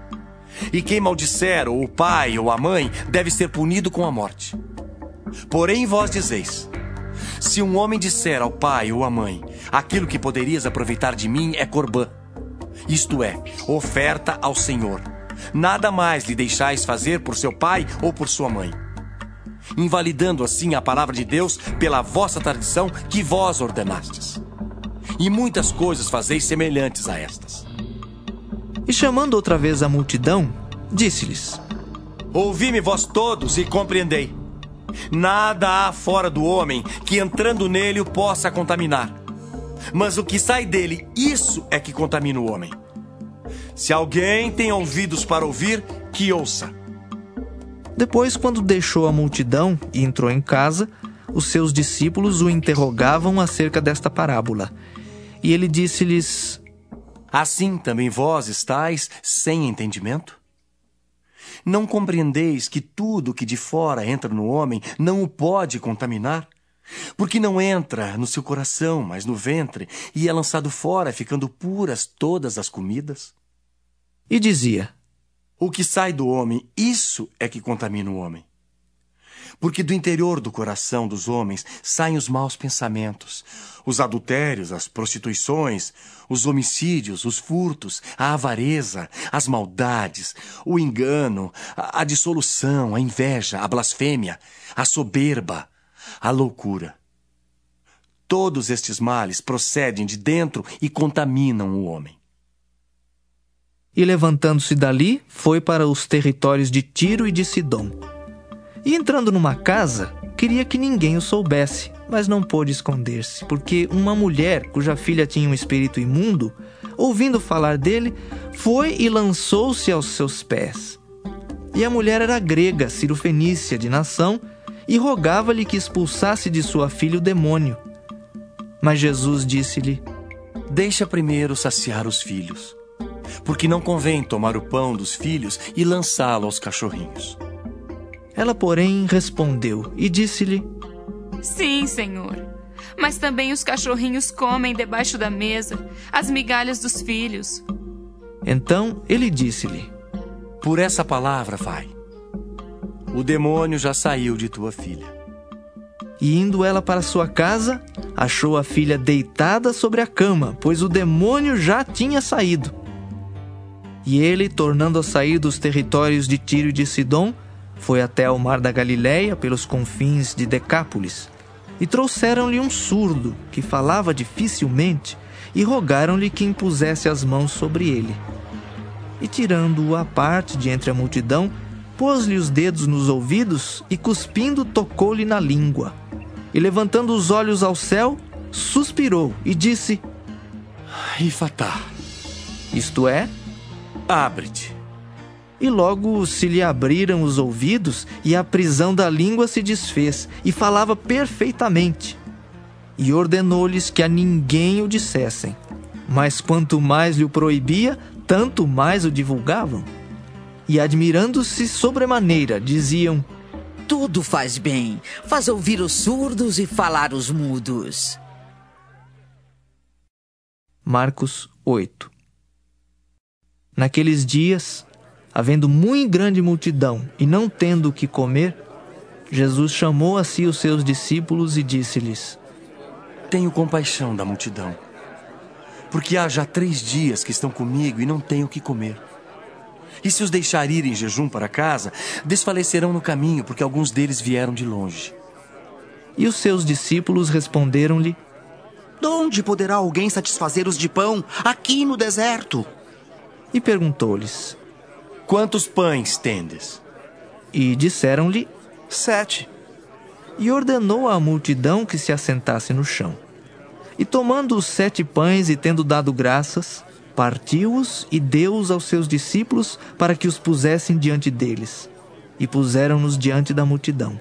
E quem maldisser ou o pai ou a mãe deve ser punido com a morte. Porém vós dizeis: Se um homem disser ao pai ou à mãe: Aquilo que poderias aproveitar de mim é corbã, isto é, oferta ao Senhor, nada mais lhe deixais fazer por seu pai ou por sua mãe, invalidando assim a palavra de Deus pela vossa tradição que vós ordenastes. E muitas coisas fazeis semelhantes a estas. E chamando outra vez a multidão, disse-lhes: Ouvi-me vós todos e compreendei. Nada há fora do homem que entrando nele o possa contaminar. Mas o que sai dele, isso é que contamina o homem. Se alguém tem ouvidos para ouvir, que ouça. Depois, quando deixou a multidão e entrou em casa, os seus discípulos o interrogavam acerca desta parábola. E ele disse-lhes: Assim também vós estáis sem entendimento? Não compreendeis que tudo que de fora entra no homem não o pode contaminar? Porque não entra no seu coração, mas no ventre, e é lançado fora, ficando puras todas as comidas? E dizia: O que sai do homem, isso é que contamina o homem. Porque do interior do coração dos homens saem os maus pensamentos, os adultérios, as prostituições, os homicídios, os furtos, a avareza, as maldades, o engano, a dissolução, a inveja, a blasfêmia, a soberba, a loucura. Todos estes males procedem de dentro e contaminam o homem. E levantando-se dali, foi para os territórios de Tiro e de Sidom. E entrando numa casa, queria que ninguém o soubesse, mas não pôde esconder-se, porque uma mulher, cuja filha tinha um espírito imundo, ouvindo falar dele, foi e lançou-se aos seus pés. E a mulher era grega, cirofenícia de nação, e rogava-lhe que expulsasse de sua filha o demônio. Mas Jesus disse-lhe: Deixa primeiro saciar os filhos, porque não convém tomar o pão dos filhos e lançá-lo aos cachorrinhos. Ela, porém, respondeu e disse-lhe: Sim, Senhor, mas também os cachorrinhos comem debaixo da mesa as migalhas dos filhos. Então ele disse-lhe: Por essa palavra vai. O demônio já saiu de tua filha. E indo ela para sua casa, achou a filha deitada sobre a cama, pois o demônio já tinha saído. E ele, tornando a sair dos territórios de Tiro e de Sidom, foi até ao mar da Galileia, pelos confins de Decápolis. E trouxeram-lhe um surdo, que falava dificilmente, e rogaram-lhe que impusesse as mãos sobre ele. E tirando-o à parte de entre a multidão, pôs-lhe os dedos nos ouvidos e, cuspindo, tocou-lhe na língua. E levantando os olhos ao céu, suspirou e disse: Ifatá, isto é, abre-te. E logo se lhe abriram os ouvidos, e a prisão da língua se desfez, e falava perfeitamente. E ordenou-lhes que a ninguém o dissessem, Mas quanto mais lhe o proibia, tanto mais o divulgavam. E admirando-se sobremaneira, diziam: tudo faz bem, faz ouvir os surdos e falar os mudos. Marcos 8. Naqueles dias, havendo muito grande multidão e não tendo o que comer, Jesus chamou a si os seus discípulos e disse-lhes: tenho compaixão da multidão, porque há já 3 dias que estão comigo e não têm o que comer. E se os deixar ir em jejum para casa, desfalecerão no caminho, porque alguns deles vieram de longe. E os seus discípulos responderam-lhe: de onde poderá alguém satisfazer-os de pão aqui no deserto? E perguntou-lhes: quantos pães tendes? E disseram-lhe: 7. E ordenou à multidão que se assentasse no chão. E tomando os 7 pães e tendo dado graças, partiu-os e deu-os aos seus discípulos para que os pusessem diante deles. E puseram-nos diante da multidão.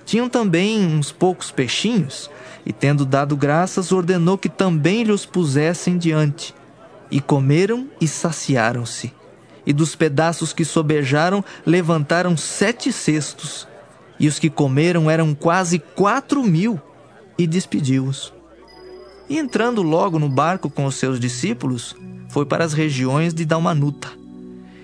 Tinham também uns poucos peixinhos, e tendo dado graças, ordenou que também lhes pusessem diante. E comeram e saciaram-se. E dos pedaços que sobejaram, levantaram 7 cestos. E os que comeram eram quase 4.000, e despediu-os. E entrando logo no barco com os seus discípulos, foi para as regiões de Dalmanuta.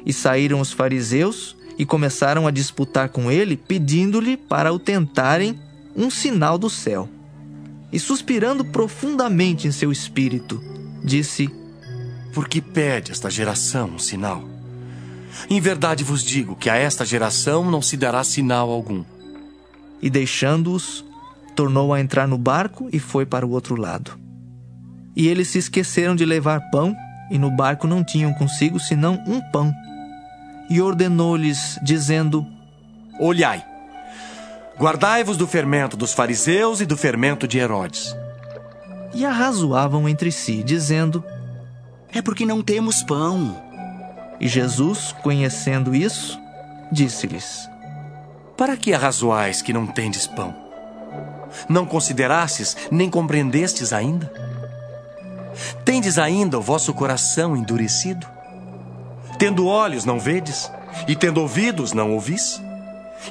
E saíram os fariseus e começaram a disputar com ele, pedindo-lhe para o tentarem um sinal do céu. E suspirando profundamente em seu espírito, disse: por que pede esta geração um sinal? Em verdade vos digo que a esta geração não se dará sinal algum. E deixando-os, tornou a entrar no barco e foi para o outro lado. E eles se esqueceram de levar pão, e no barco não tinham consigo senão um pão. E ordenou-lhes, dizendo: olhai, guardai-vos do fermento dos fariseus e do fermento de Herodes. E arrazoavam entre si, dizendo: é porque não temos pão. E Jesus, conhecendo isso, disse-lhes: para que arrazoais que não tendes pão? Não considerastes, nem compreendestes ainda? Tendes ainda o vosso coração endurecido? Tendo olhos não vedes, e tendo ouvidos não ouvis?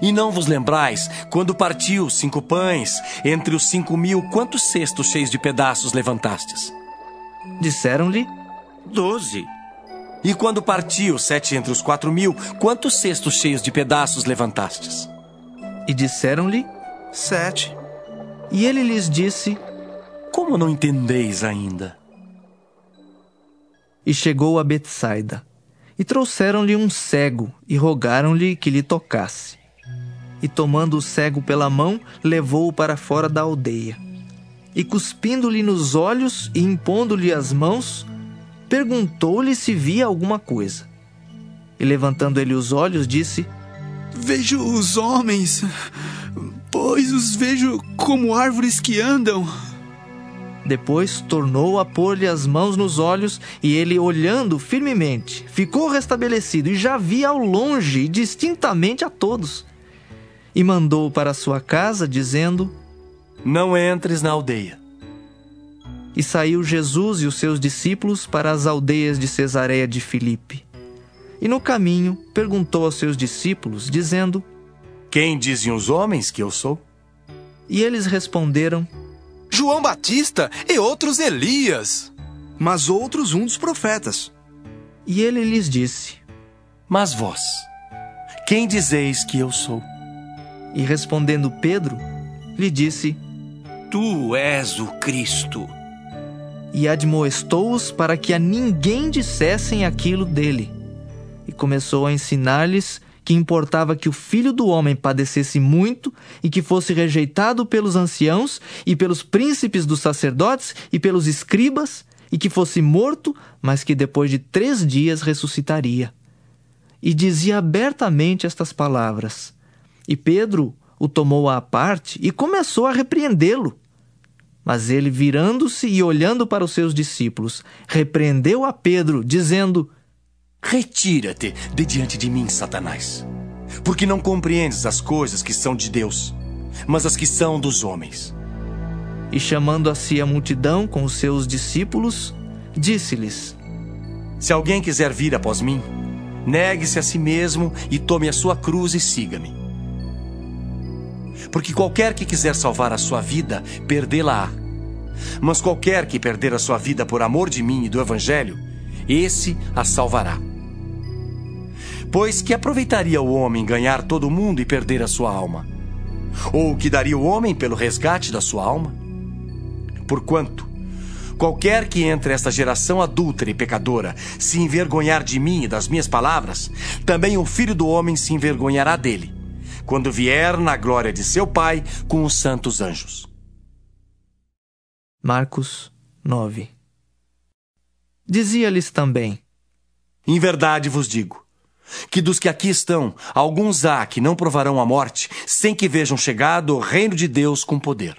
E não vos lembrais, quando partiu 5 pães, entre os 5.000, quantos cestos cheios de pedaços levantastes? Disseram-lhe: 12. E quando partiu 7 entre os 4.000, quantos cestos cheios de pedaços levantastes? E disseram-lhe: 7. E ele lhes disse: como não entendeis ainda? E chegou a Betsaida, e trouxeram-lhe um cego, e rogaram-lhe que lhe tocasse. E tomando o cego pela mão, levou-o para fora da aldeia. E cuspindo-lhe nos olhos e impondo-lhe as mãos, perguntou-lhe se via alguma coisa. E levantando ele os olhos, disse: vejo os homens, pois os vejo como árvores que andam. Depois tornou a pôr-lhe as mãos nos olhos, e ele, olhando firmemente, ficou restabelecido, e já via ao longe e distintamente a todos. E mandou para sua casa, dizendo: não entres na aldeia. E saiu Jesus e os seus discípulos para as aldeias de Cesareia de Filipe. E no caminho perguntou aos seus discípulos, dizendo: quem dizem os homens que eu sou? E eles responderam: João Batista e outros Elias. Mas outros um dos profetas. E ele lhes disse: mas vós, quem dizeis que eu sou? E respondendo Pedro, lhe disse: tu és o Cristo. E admoestou-os para que a ninguém dissessem aquilo dele. E começou a ensinar-lhes que importava que o Filho do Homem padecesse muito e que fosse rejeitado pelos anciãos e pelos príncipes dos sacerdotes e pelos escribas, e que fosse morto, mas que depois de 3 dias ressuscitaria. E dizia abertamente estas palavras. E Pedro o tomou à parte e começou a repreendê-lo. Mas ele, virando-se e olhando para os seus discípulos, repreendeu a Pedro, dizendo: retira-te de diante de mim, Satanás, porque não compreendes as coisas que são de Deus, mas as que são dos homens. E chamando a si a multidão com os seus discípulos, disse-lhes: Se alguém quiser vir após mim, negue-se a si mesmo e tome a sua cruz e siga-me. Porque qualquer que quiser salvar a sua vida, perdê-la-á. Mas qualquer que perder a sua vida por amor de mim e do Evangelho, esse a salvará. Pois que aproveitaria o homem ganhar todo o mundo e perder a sua alma? Ou o que daria o homem pelo resgate da sua alma? Porquanto, qualquer que entre esta geração adúltera e pecadora se envergonhar de mim e das minhas palavras, também o Filho do Homem se envergonhará dele, quando vier na glória de seu Pai com os santos anjos. Marcos 9. Dizia-lhes também: Em verdade vos digo, que dos que aqui estão, alguns há que não provarão a morte, sem que vejam chegado o reino de Deus com poder.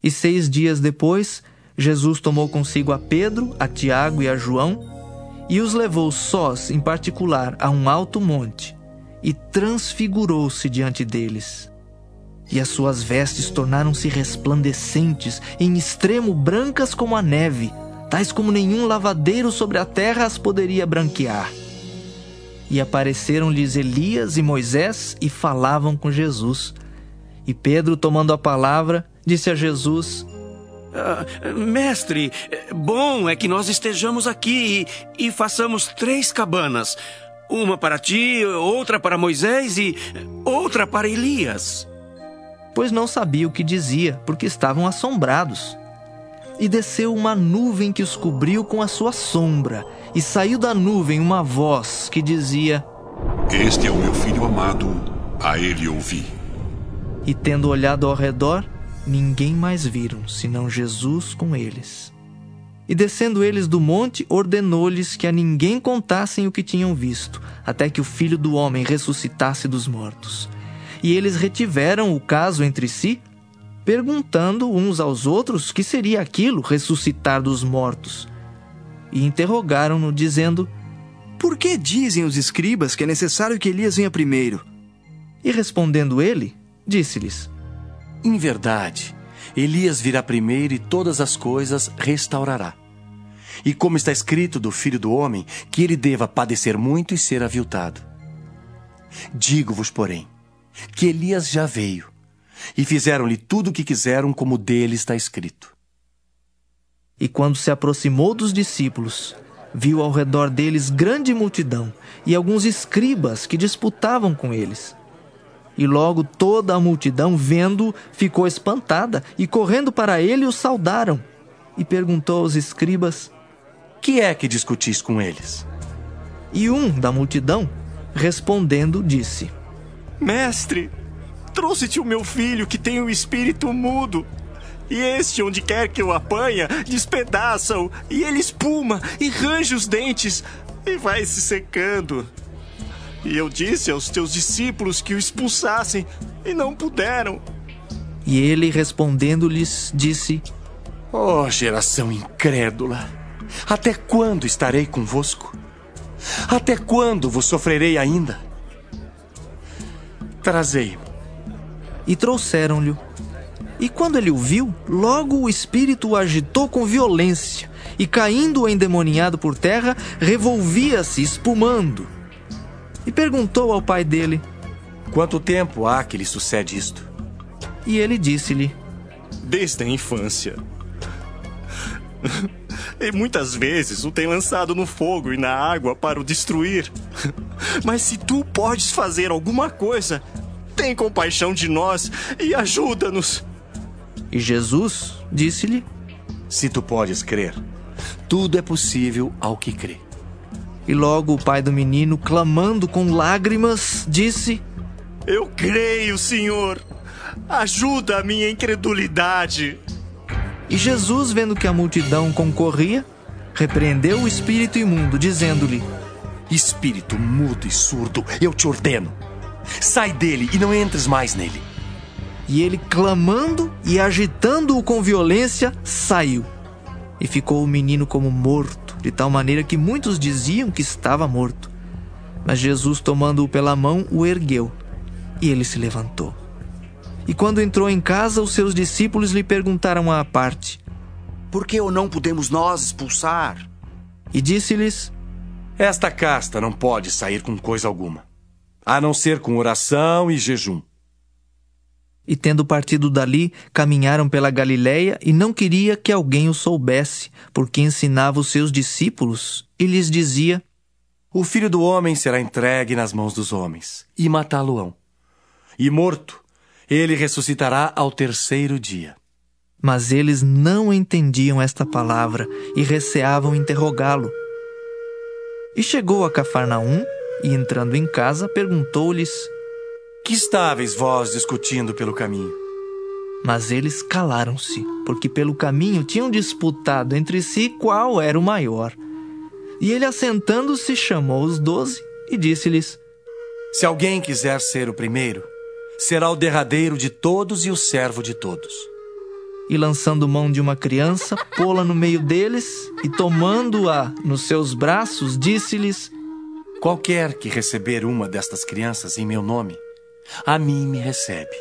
E 6 dias depois, Jesus tomou consigo a Pedro, a Tiago e a João, e os levou sós, em particular, a um alto monte, e transfigurou-se diante deles. E as suas vestes tornaram-se resplandecentes, em extremo brancas como a neve, tais como nenhum lavadeiro sobre a terra as poderia branquear. E apareceram-lhes Elias e Moisés e falavam com Jesus. E Pedro, tomando a palavra, disse a Jesus: Mestre, bom é que nós estejamos aqui e façamos 3 cabanas. Uma para ti, outra para Moisés e outra para Elias. Pois não sabia o que dizia, porque estavam assombrados. E desceu uma nuvem que os cobriu com a sua sombra, e saiu da nuvem uma voz que dizia: Este é o meu filho amado, a ele ouvi. E tendo olhado ao redor, ninguém mais viram, senão Jesus com eles. E descendo eles do monte, ordenou-lhes que a ninguém contassem o que tinham visto, até que o Filho do Homem ressuscitasse dos mortos. E eles retiveram o caso entre si, perguntando uns aos outros que seria aquilo, ressuscitar dos mortos. E interrogaram-no, dizendo: Por que dizem os escribas que é necessário que Elias venha primeiro? E respondendo ele, disse-lhes: Em verdade, Elias virá primeiro e todas as coisas restaurará. E como está escrito do Filho do Homem, que ele deva padecer muito e ser aviltado. Digo-vos, porém, que Elias já veio, e fizeram-lhe tudo o que quiseram, como dele está escrito. E quando se aproximou dos discípulos, viu ao redor deles grande multidão, e alguns escribas que disputavam com eles. E logo toda a multidão, vendo-o, ficou espantada, e correndo para ele o saudaram. E perguntou aos escribas: Que é que discutis com eles? E um da multidão, respondendo, disse: Mestre, trouxe-te o meu filho que tem o espírito mudo. E este, onde quer que o apanha, despedaça-o, e ele espuma e range os dentes, e vai se secando. E eu disse aos teus discípulos que o expulsassem, e não puderam. E ele, respondendo-lhes, disse: Ó geração incrédula, até quando estarei convosco? Até quando vos sofrerei ainda? Trazei-mo. E trouxeram-lhe. E quando ele o viu, logo o espírito o agitou com violência, e caindo o endemoniado por terra, revolvia-se, espumando. E perguntou ao pai dele: Quanto tempo há que lhe sucede isto? E ele disse-lhe: Desde a infância. E muitas vezes o tem lançado no fogo e na água para o destruir. Mas se tu podes fazer alguma coisa, tem compaixão de nós e ajuda-nos. E Jesus disse-lhe: Se tu podes crer, tudo é possível ao que crê. E logo o pai do menino, clamando com lágrimas, disse: Eu creio, Senhor. Ajuda a minha incredulidade. E Jesus, vendo que a multidão concorria, repreendeu o espírito imundo, dizendo-lhe: Espírito mudo e surdo, eu te ordeno, sai dele e não entres mais nele. E ele, clamando e agitando-o com violência, saiu. E ficou o menino como morto, de tal maneira que muitos diziam que estava morto. Mas Jesus, tomando-o pela mão, o ergueu, e ele se levantou. E quando entrou em casa, os seus discípulos lhe perguntaram à parte: por que o não podemos nós expulsar? E disse-lhes: Esta casta não pode sair com coisa alguma, a não ser com oração e jejum. E tendo partido dali, caminharam pela Galiléia, e não queria que alguém o soubesse, porque ensinava os seus discípulos, e lhes dizia: O Filho do Homem será entregue nas mãos dos homens, e matá-lo-ão. E morto, ele ressuscitará ao terceiro dia. Mas eles não entendiam esta palavra, e receavam interrogá-lo. E chegou a Cafarnaum, e entrando em casa, perguntou-lhes: Que estáveis vós discutindo pelo caminho? Mas eles calaram-se, porque pelo caminho tinham disputado entre si qual era o maior. E ele, assentando-se, chamou os 12 e disse-lhes: Se alguém quiser ser o primeiro, será o derradeiro de todos e o servo de todos. E lançando mão de uma criança, pô-la no meio deles, e tomando-a nos seus braços, disse-lhes: Qualquer que receber uma destas crianças em meu nome, a mim me recebe.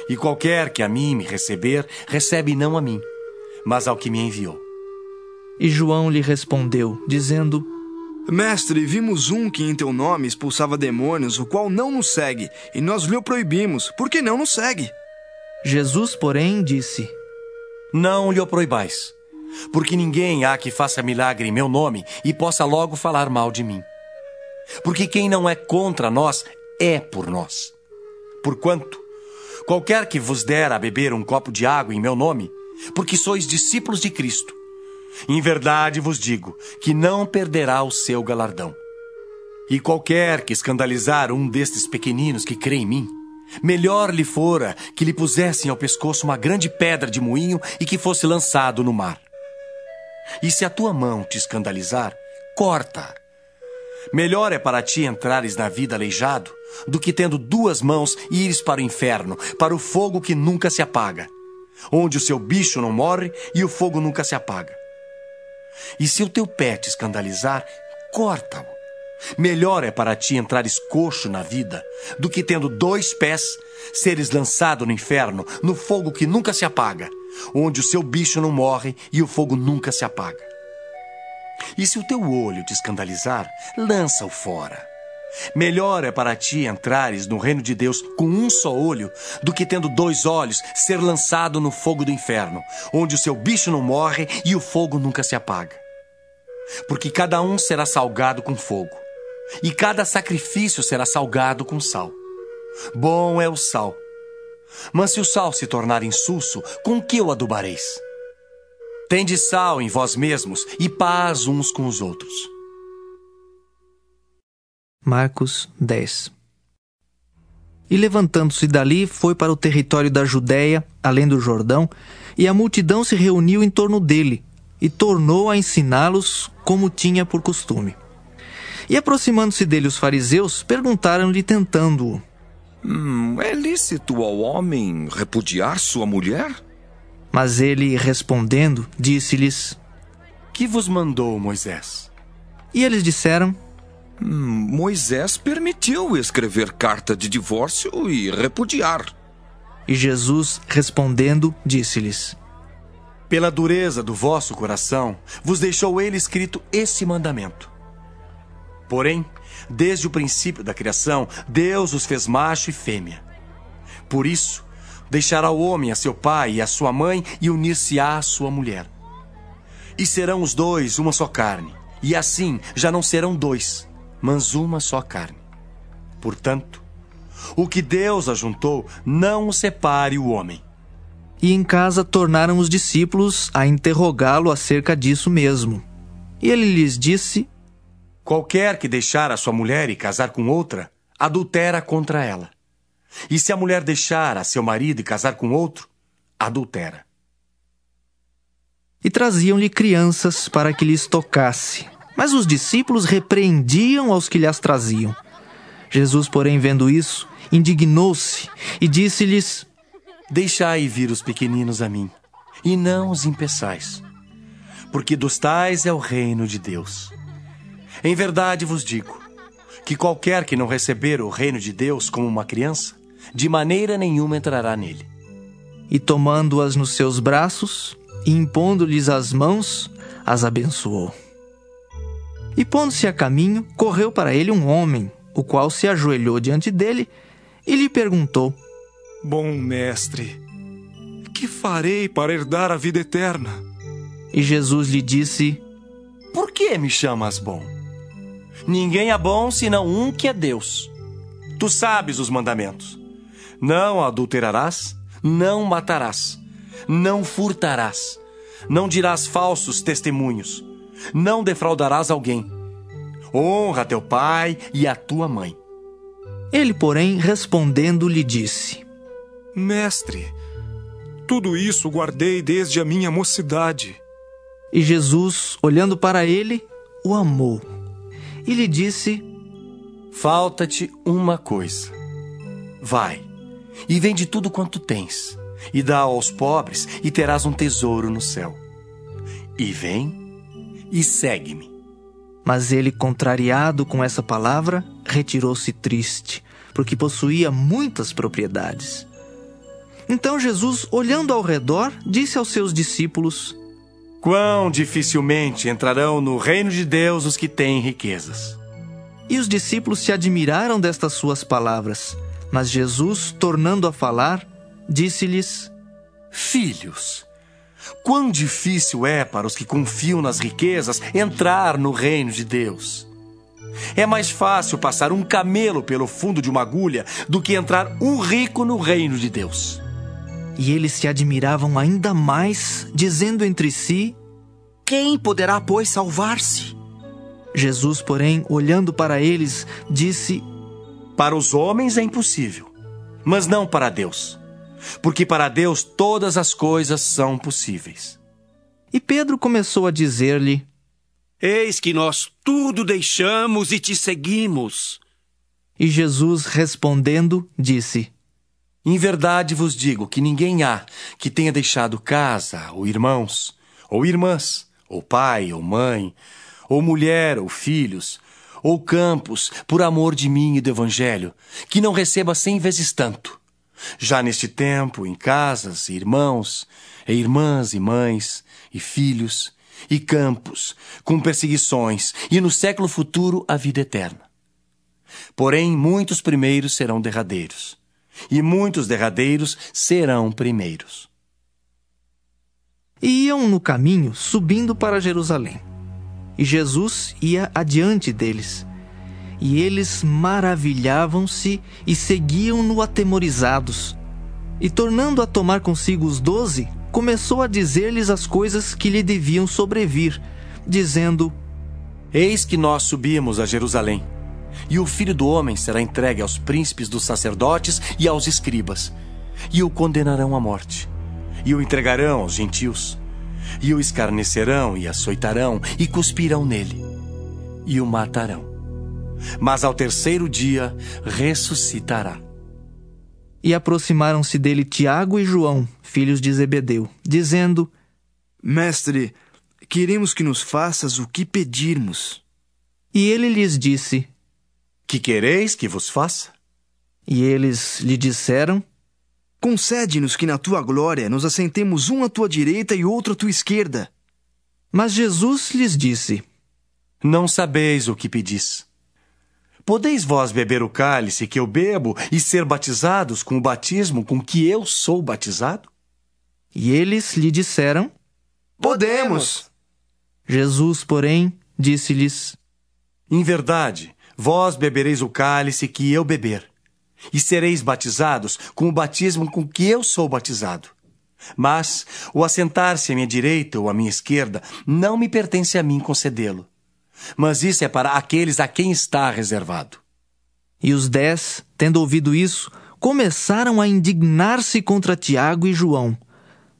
E qualquer que a mim me receber, recebe não a mim, mas ao que me enviou. E João lhe respondeu, dizendo: Mestre, vimos um que em teu nome expulsava demônios, o qual não nos segue, e nós lhe o proibimos, porque não nos segue. Jesus, porém, disse: Não lhe o proibais, porque ninguém há que faça milagre em meu nome e possa logo falar mal de mim. Porque quem não é contra nós é por nós. Porquanto, qualquer que vos der a beber um copo de água em meu nome, porque sois discípulos de Cristo, em verdade vos digo que não perderá o seu galardão. E qualquer que escandalizar um destes pequeninos que crê em mim, melhor lhe fora que lhe pusessem ao pescoço uma grande pedra de moinho e que fosse lançado no mar. E se a tua mão te escandalizar, corta. Melhor é para ti entrares na vida aleijado do que tendo 2 mãos ires para o inferno, para o fogo que nunca se apaga, onde o seu bicho não morre e o fogo nunca se apaga. E se o teu pé te escandalizar, corta-o. Melhor é para ti entrares coxo na vida do que tendo 2 pés seres lançado no inferno, no fogo que nunca se apaga, onde o seu bicho não morre e o fogo nunca se apaga. E se o teu olho te escandalizar, lança-o fora. Melhor é para ti entrares no reino de Deus com um só olho do que tendo 2 olhos ser lançado no fogo do inferno, onde o seu bicho não morre e o fogo nunca se apaga. Porque cada um será salgado com fogo, e cada sacrifício será salgado com sal. Bom é o sal. Mas se o sal se tornar insulso, com que o adubareis? Tende sal em vós mesmos e paz uns com os outros. Marcos 10. E levantando-se dali, foi para o território da Judéia, além do Jordão, e a multidão se reuniu em torno dele, e tornou a ensiná-los como tinha por costume. E aproximando-se dele os fariseus, perguntaram-lhe tentando-o: É lícito ao homem repudiar sua mulher? Mas ele, respondendo, disse-lhes: Que vos mandou Moisés? E eles disseram: Moisés permitiu escrever carta de divórcio e repudiar. E Jesus, respondendo, disse-lhes: Pela dureza do vosso coração, vos deixou ele escrito esse mandamento. Porém, desde o princípio da criação, Deus os fez macho e fêmea. Por isso, deixará o homem a seu pai e a sua mãe e unir-se-á à sua mulher. E serão os 2 uma só carne, e assim já não serão 2, mas uma só carne. Portanto, o que Deus ajuntou, não o separe o homem. E em casa tornaram os discípulos a interrogá-lo acerca disso mesmo. E ele lhes disse: Qualquer que deixar a sua mulher e casar com outra, adultera contra ela. E se a mulher deixar a seu marido e casar com outro, adultera. E traziam-lhe crianças para que lhes tocasse. Mas os discípulos repreendiam aos que lhes traziam. Jesus, porém, vendo isso, indignou-se e disse-lhes: Deixai vir os pequeninos a mim, e não os impeçais, porque dos tais é o reino de Deus. Em verdade vos digo, que qualquer que não receber o reino de Deus como uma criança, de maneira nenhuma entrará nele. E tomando-as nos seus braços, e, impondo-lhes as mãos, as abençoou. E pondo-se a caminho, correu para ele um homem, o qual se ajoelhou diante dele e lhe perguntou: Bom mestre, que farei para herdar a vida eterna? E Jesus lhe disse: Por que me chamas bom? Ninguém é bom senão um que é Deus. Tu sabes os mandamentos: não adulterarás, não matarás, não furtarás, não dirás falsos testemunhos, não defraudarás alguém. Honra teu pai e a tua mãe. Ele, porém, respondendo, lhe disse: Mestre, tudo isso guardei desde a minha mocidade. E Jesus, olhando para ele, o amou e lhe disse: Falta-te uma coisa. Vai, e vende tudo quanto tens, e dá aos pobres, e terás um tesouro no céu. E vem e segue-me. Mas ele, contrariado com essa palavra, retirou-se triste, porque possuía muitas propriedades. Então Jesus, olhando ao redor, disse aos seus discípulos: Quão dificilmente entrarão no reino de Deus os que têm riquezas. E os discípulos se admiraram destas suas palavras. Mas Jesus, tornando a falar, disse-lhes: Filhos, quão difícil é para os que confiam nas riquezas entrar no reino de Deus. É mais fácil passar um camelo pelo fundo de uma agulha do que entrar um rico no reino de Deus. E eles se admiravam ainda mais, dizendo entre si: Quem poderá, pois, salvar-se? Jesus, porém, olhando para eles, disse: Para os homens é impossível, mas não para Deus, porque para Deus todas as coisas são possíveis. E Pedro começou a dizer-lhe: Eis que nós tudo deixamos e te seguimos. E Jesus, respondendo, disse: Em verdade vos digo que ninguém há que tenha deixado casa, ou irmãos, ou irmãs, ou pai, ou mãe, ou mulher, ou filhos, ou campos, por amor de mim e do Evangelho, que não receba 100 vezes tanto. Já neste tempo, em casas, irmãos, e irmãs, e mães, e filhos, e campos, com perseguições, e no século futuro a vida eterna. Porém, muitos primeiros serão derradeiros, e muitos derradeiros serão primeiros. E iam no caminho, subindo para Jerusalém. E Jesus ia adiante deles. E eles maravilhavam-se e seguiam-no atemorizados. E tornando a tomar consigo os 12, começou a dizer-lhes as coisas que lhe deviam sobrevir, dizendo: Eis que nós subimos a Jerusalém, e o Filho do Homem será entregue aos príncipes dos sacerdotes e aos escribas, e o condenarão à morte, e o entregarão aos gentios, e o escarnecerão e açoitarão, e cuspirão nele, e o matarão. Mas ao terceiro dia ressuscitará. E aproximaram-se dele Tiago e João, filhos de Zebedeu, dizendo: Mestre, queremos que nos faças o que pedirmos. E ele lhes disse: Que quereis que vos faça? E eles lhe disseram: Concede-nos que na tua glória nos assentemos um à tua direita e outro à tua esquerda. Mas Jesus lhes disse: Não sabeis o que pedis. Podeis vós beber o cálice que eu bebo e ser batizados com o batismo com que eu sou batizado? E eles lhe disseram: Podemos. Jesus, porém, disse-lhes: Em verdade, vós bebereis o cálice que eu beber, e sereis batizados com o batismo com que eu sou batizado. Mas o assentar-se à minha direita ou à minha esquerda não me pertence a mim concedê-lo. Mas isso é para aqueles a quem está reservado. E os 10, tendo ouvido isso, começaram a indignar-se contra Tiago e João.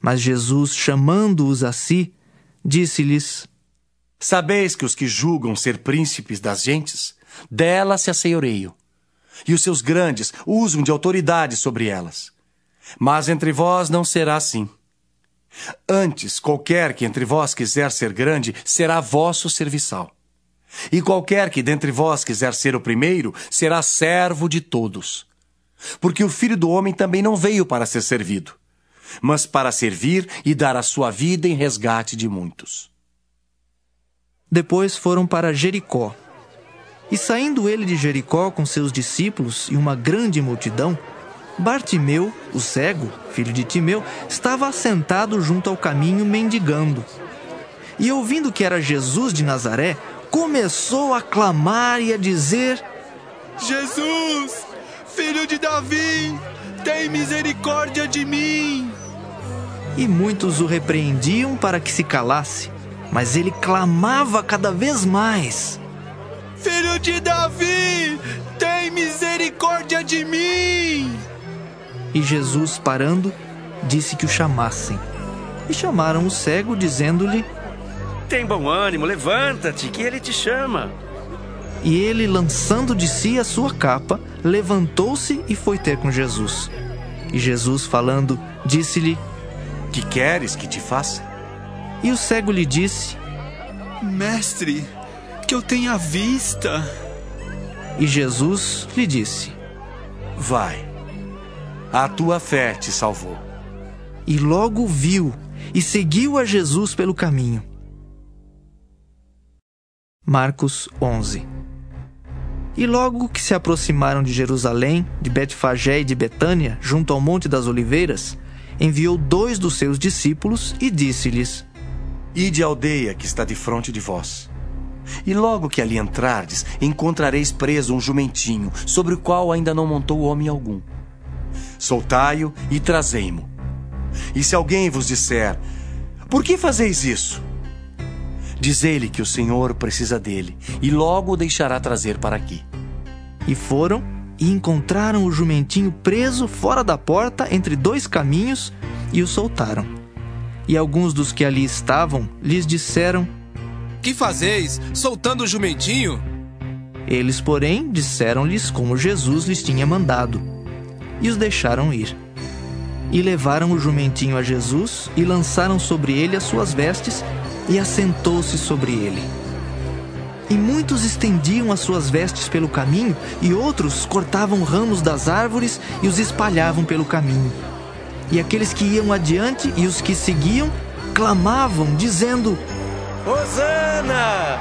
Mas Jesus, chamando-os a si, disse-lhes: Sabeis que os que julgam ser príncipes das gentes, delas se assenhoreiam, e os seus grandes usam de autoridade sobre elas. Mas entre vós não será assim. Antes, qualquer que entre vós quiser ser grande, será vosso serviçal. E qualquer que dentre vós quiser ser o primeiro, será servo de todos. Porque o Filho do Homem também não veio para ser servido, mas para servir e dar a sua vida em resgate de muitos. Depois foram para Jericó. E saindo ele de Jericó com seus discípulos e uma grande multidão, Bartimeu, o cego, filho de Timeu, estava assentado junto ao caminho mendigando. E ouvindo que era Jesus de Nazaré, começou a clamar e a dizer: Jesus, filho de Davi, tem misericórdia de mim. E muitos o repreendiam para que se calasse, mas ele clamava cada vez mais: Filho de Davi, tem misericórdia de mim. E Jesus, parando, disse que o chamassem. E chamaram o cego, dizendo-lhe: Tem bom ânimo, levanta-te, que ele te chama. E ele, lançando de si a sua capa, levantou-se e foi ter com Jesus. E Jesus, falando, disse-lhe: Que queres que te faça? E o cego lhe disse: Mestre, que eu tenha vista. E Jesus lhe disse: Vai, a tua fé te salvou. E logo viu e seguiu a Jesus pelo caminho. Marcos 11. E logo que se aproximaram de Jerusalém, de Betfagé e de Betânia, junto ao Monte das Oliveiras, enviou 2 dos seus discípulos e disse-lhes: Ide à aldeia que está defronte de vós. E logo que ali entrardes, encontrareis preso um jumentinho, sobre o qual ainda não montou homem algum. Soltai-o e trazei-mo. E se alguém vos disser: Por que fazeis isso? Dizei-lhe que o Senhor precisa dele, e logo o deixará trazer para aqui. E foram e encontraram o jumentinho preso fora da porta entre 2 caminhos e o soltaram. E alguns dos que ali estavam lhes disseram: Que fazeis, soltando o jumentinho? Eles, porém, disseram-lhes como Jesus lhes tinha mandado, e os deixaram ir. E levaram o jumentinho a Jesus e lançaram sobre ele as suas vestes, e assentou-se sobre ele. E muitos estendiam as suas vestes pelo caminho, e outros cortavam ramos das árvores e os espalhavam pelo caminho. E aqueles que iam adiante e os que seguiam clamavam, dizendo: Hosana!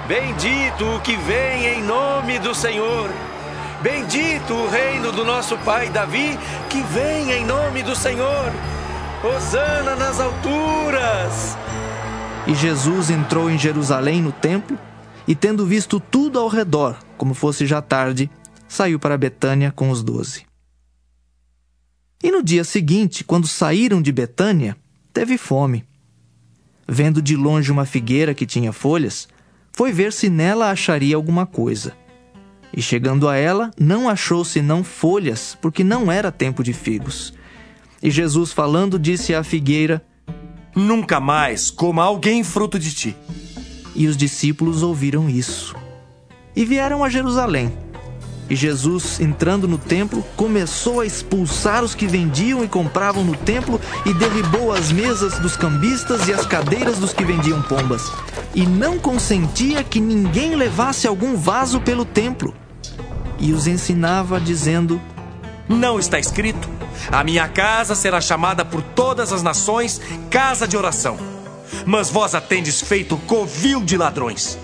Bendito o que vem em nome do Senhor! Bendito o reino do nosso pai Davi, que vem em nome do Senhor! Hosana nas alturas! E Jesus entrou em Jerusalém no templo, e tendo visto tudo ao redor, como fosse já tarde, saiu para Betânia com os 12. E no dia seguinte, quando saíram de Betânia, teve fome. Vendo de longe uma figueira que tinha folhas, foi ver se nela acharia alguma coisa. E chegando a ela, não achou senão folhas, porque não era tempo de figos. E Jesus, falando, disse à figueira: Nunca mais coma alguém fruto de ti. E os discípulos ouviram isso. E vieram a Jerusalém. E Jesus, entrando no templo, começou a expulsar os que vendiam e compravam no templo e derribou as mesas dos cambistas e as cadeiras dos que vendiam pombas. E não consentia que ninguém levasse algum vaso pelo templo. E os ensinava, dizendo: Não está escrito: A minha casa será chamada por todas as nações casa de oração. Mas vós a tendes feito covil de ladrões.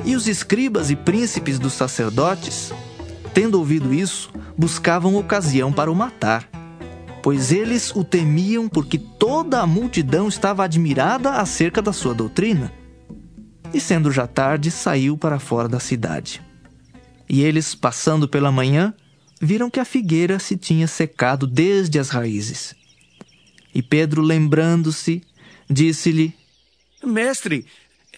E os escribas e príncipes dos sacerdotes, tendo ouvido isso, buscavam ocasião para o matar, pois eles o temiam porque toda a multidão estava admirada acerca da sua doutrina. E sendo já tarde, saiu para fora da cidade. E eles, passando pela manhã, viram que a figueira se tinha secado desde as raízes. E Pedro, lembrando-se, disse-lhe: Mestre,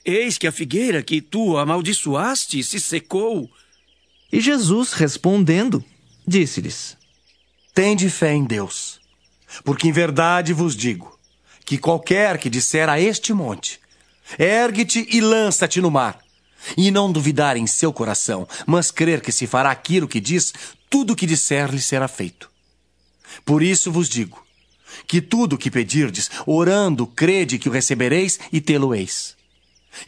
eis que a figueira que tu amaldiçoaste se secou. E Jesus, respondendo, disse-lhes: Tende fé em Deus, porque em verdade vos digo, que qualquer que disser a este monte: Ergue-te e lança-te no mar, e não duvidar em seu coração, mas crer que se fará aquilo que diz, tudo o que disser lhe será feito. Por isso vos digo, que tudo o que pedirdes, orando, crede que o recebereis e tê-lo-eis.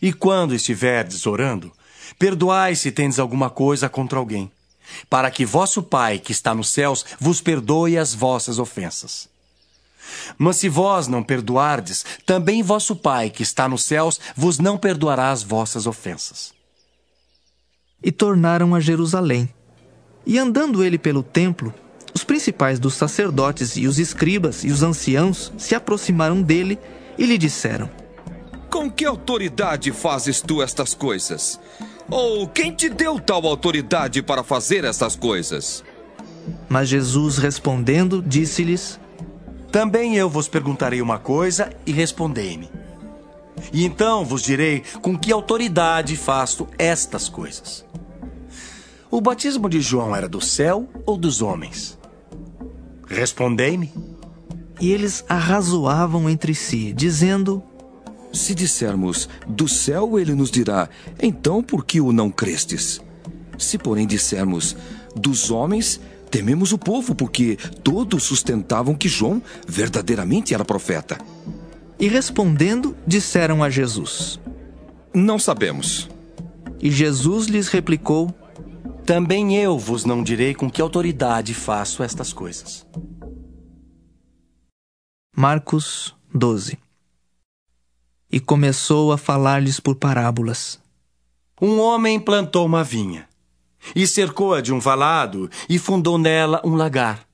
E quando estiverdes orando, perdoai se tendes alguma coisa contra alguém, para que vosso Pai, que está nos céus, vos perdoe as vossas ofensas. Mas se vós não perdoardes, também vosso Pai, que está nos céus, vos não perdoará as vossas ofensas. E tornaram a Jerusalém. E andando ele pelo templo, os principais dos sacerdotes e os escribas e os anciãos se aproximaram dele e lhe disseram: Com que autoridade fazes tu estas coisas? Ou quem te deu tal autoridade para fazer estas coisas? Mas Jesus, respondendo, disse-lhes: Também eu vos perguntarei uma coisa e respondei-me. E então vos direi com que autoridade faço estas coisas. O batismo de João era do céu ou dos homens? Respondei-me. E eles arrazoavam entre si, dizendo: Se dissermos do céu, ele nos dirá: então por que o não crestes? Se porém dissermos dos homens, tememos o povo, porque todos sustentavam que João verdadeiramente era profeta. E respondendo, disseram a Jesus: Não sabemos. E Jesus lhes replicou: Também eu vos não direi com que autoridade faço estas coisas. Marcos 12. E começou a falar-lhes por parábolas. Um homem plantou uma vinha, e cercou-a de um valado, e fundou nela um lagar.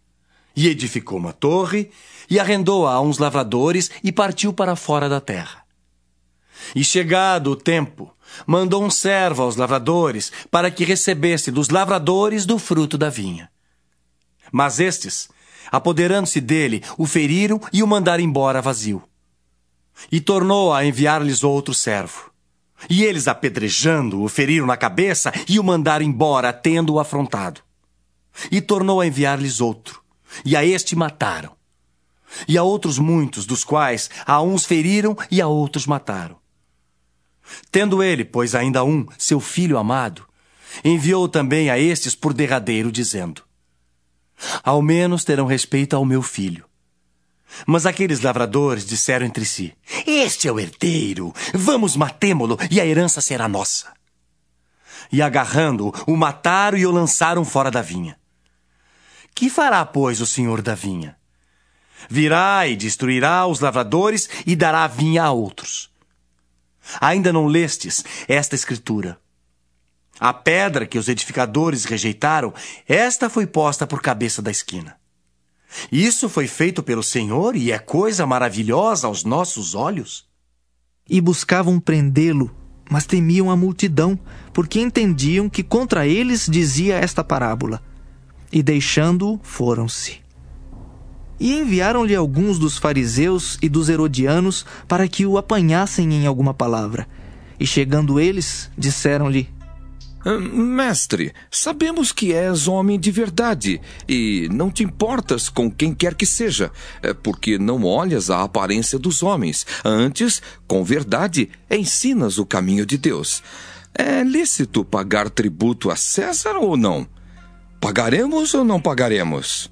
E edificou uma torre, e arrendou-a a uns lavradores, e partiu para fora da terra. E chegado o tempo, mandou um servo aos lavradores, para que recebesse dos lavradores do fruto da vinha. Mas estes, apoderando-se dele, o feriram e o mandaram embora vazio. E tornou a enviar-lhes outro servo. E eles, apedrejando-o, o feriram na cabeça e o mandaram embora, tendo-o afrontado. E tornou a enviar-lhes outro, e a este mataram. E a outros muitos, dos quais a uns feriram e a outros mataram. Tendo ele, pois, ainda um, seu filho amado, enviou também a estes por derradeiro, dizendo: Ao menos terão respeito ao meu filho. Mas aqueles lavradores disseram entre si: Este é o herdeiro, vamos matemo-lo e a herança será nossa. E agarrando-o, o mataram e o lançaram fora da vinha. Que fará, pois, o senhor da vinha? Virá e destruirá os lavradores e dará a vinha a outros. Ainda não lestes esta escritura? A pedra que os edificadores rejeitaram, esta foi posta por cabeça da esquina. Isso foi feito pelo Senhor e é coisa maravilhosa aos nossos olhos. E buscavam prendê-lo, mas temiam a multidão, porque entendiam que contra eles dizia esta parábola. E deixando-o, foram-se. E enviaram-lhe alguns dos fariseus e dos herodianos para que o apanhassem em alguma palavra. E chegando eles, disseram-lhe: Mestre, sabemos que és homem de verdade e não te importas com quem quer que seja, porque não olhas a aparência dos homens. Antes, com verdade, ensinas o caminho de Deus. É lícito pagar tributo a César ou não? Pagaremos ou não pagaremos?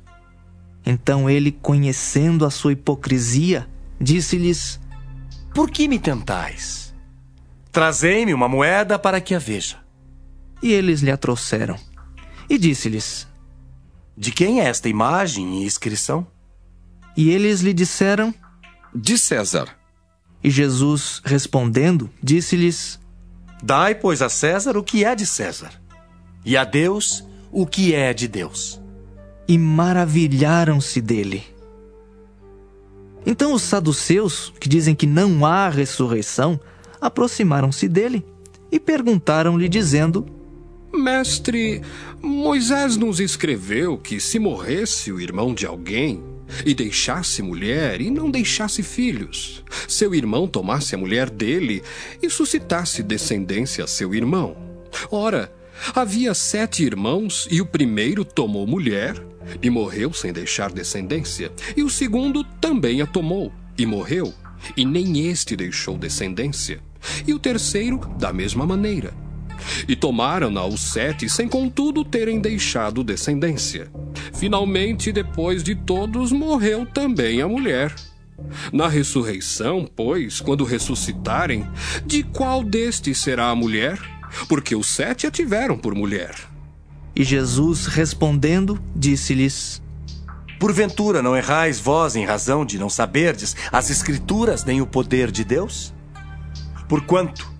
Então ele, conhecendo a sua hipocrisia, disse-lhes: Por que me tentais? Trazei-me uma moeda para que a veja. E eles lhe a trouxeram. E disse-lhes: De quem é esta imagem e inscrição? E eles lhe disseram: De César. E Jesus, respondendo, disse-lhes: Dai, pois, a César o que é de César, e a Deus o que é de Deus. E maravilharam-se dele. Então os saduceus, que dizem que não há ressurreição, aproximaram-se dele e perguntaram-lhe, dizendo: Mestre, Moisés nos escreveu que se morresse o irmão de alguém e deixasse mulher e não deixasse filhos, seu irmão tomasse a mulher dele e suscitasse descendência a seu irmão. Ora, havia 7 irmãos e o primeiro tomou mulher e morreu sem deixar descendência, e o segundo também a tomou e morreu, e nem este deixou descendência, e o terceiro da mesma maneira. E tomaram-na os 7, sem contudo terem deixado descendência. Finalmente, depois de todos, morreu também a mulher. Na ressurreição, pois, quando ressuscitarem, de qual destes será a mulher? Porque os 7 a tiveram por mulher. E Jesus, respondendo, disse-lhes: Porventura não errais vós em razão de não saberdes as Escrituras nem o poder de Deus? Porquanto,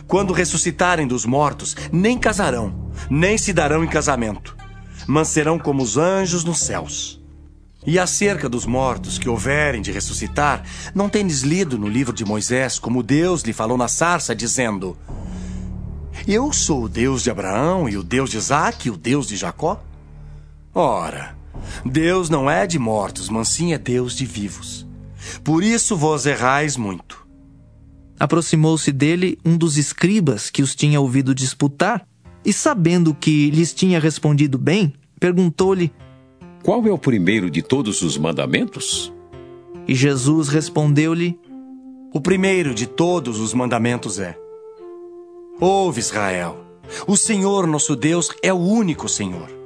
quando ressuscitarem dos mortos, nem casarão, nem se darão em casamento, mas serão como os anjos nos céus. E acerca dos mortos que houverem de ressuscitar, não tendes lido no livro de Moisés como Deus lhe falou na sarça, dizendo: Eu sou o Deus de Abraão e o Deus de Isaque e o Deus de Jacó? Ora, Deus não é de mortos, mas sim é Deus de vivos. Por isso vós errais muito. Aproximou-se dele um dos escribas que os tinha ouvido disputar, e sabendo que lhes tinha respondido bem, perguntou-lhe: Qual é o primeiro de todos os mandamentos? E Jesus respondeu-lhe: O primeiro de todos os mandamentos é: Ouve, Israel, o Senhor nosso Deus é o único Senhor.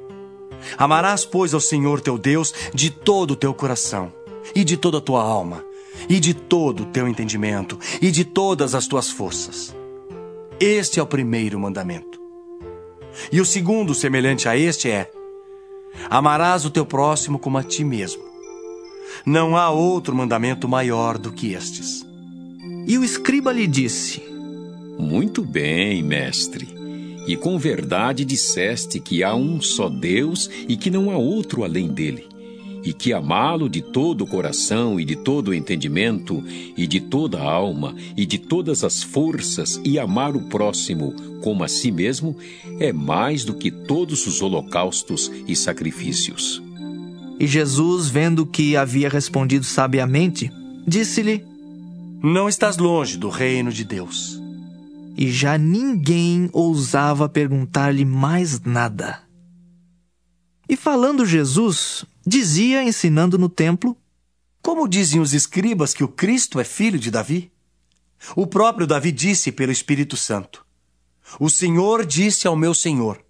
Amarás, pois, ao Senhor teu Deus de todo o teu coração, e de toda a tua alma, e de todo o teu entendimento, e de todas as tuas forças. Este é o primeiro mandamento. E o segundo, semelhante a este, é: Amarás o teu próximo como a ti mesmo. Não há outro mandamento maior do que estes. E o escriba lhe disse: Muito bem, mestre. E com verdade disseste que há um só Deus e que não há outro além dele. E que amá-lo de todo o coração e de todo o entendimento e de toda a alma e de todas as forças e amar o próximo como a si mesmo é mais do que todos os holocaustos e sacrifícios. E Jesus, vendo que havia respondido sabiamente, disse-lhe: Não estás longe do reino de Deus. E já ninguém ousava perguntar-lhe mais nada. E falando Jesus, dizia, ensinando no templo: Como dizem os escribas que o Cristo é filho de Davi? O próprio Davi disse pelo Espírito Santo: O Senhor disse ao meu Senhor: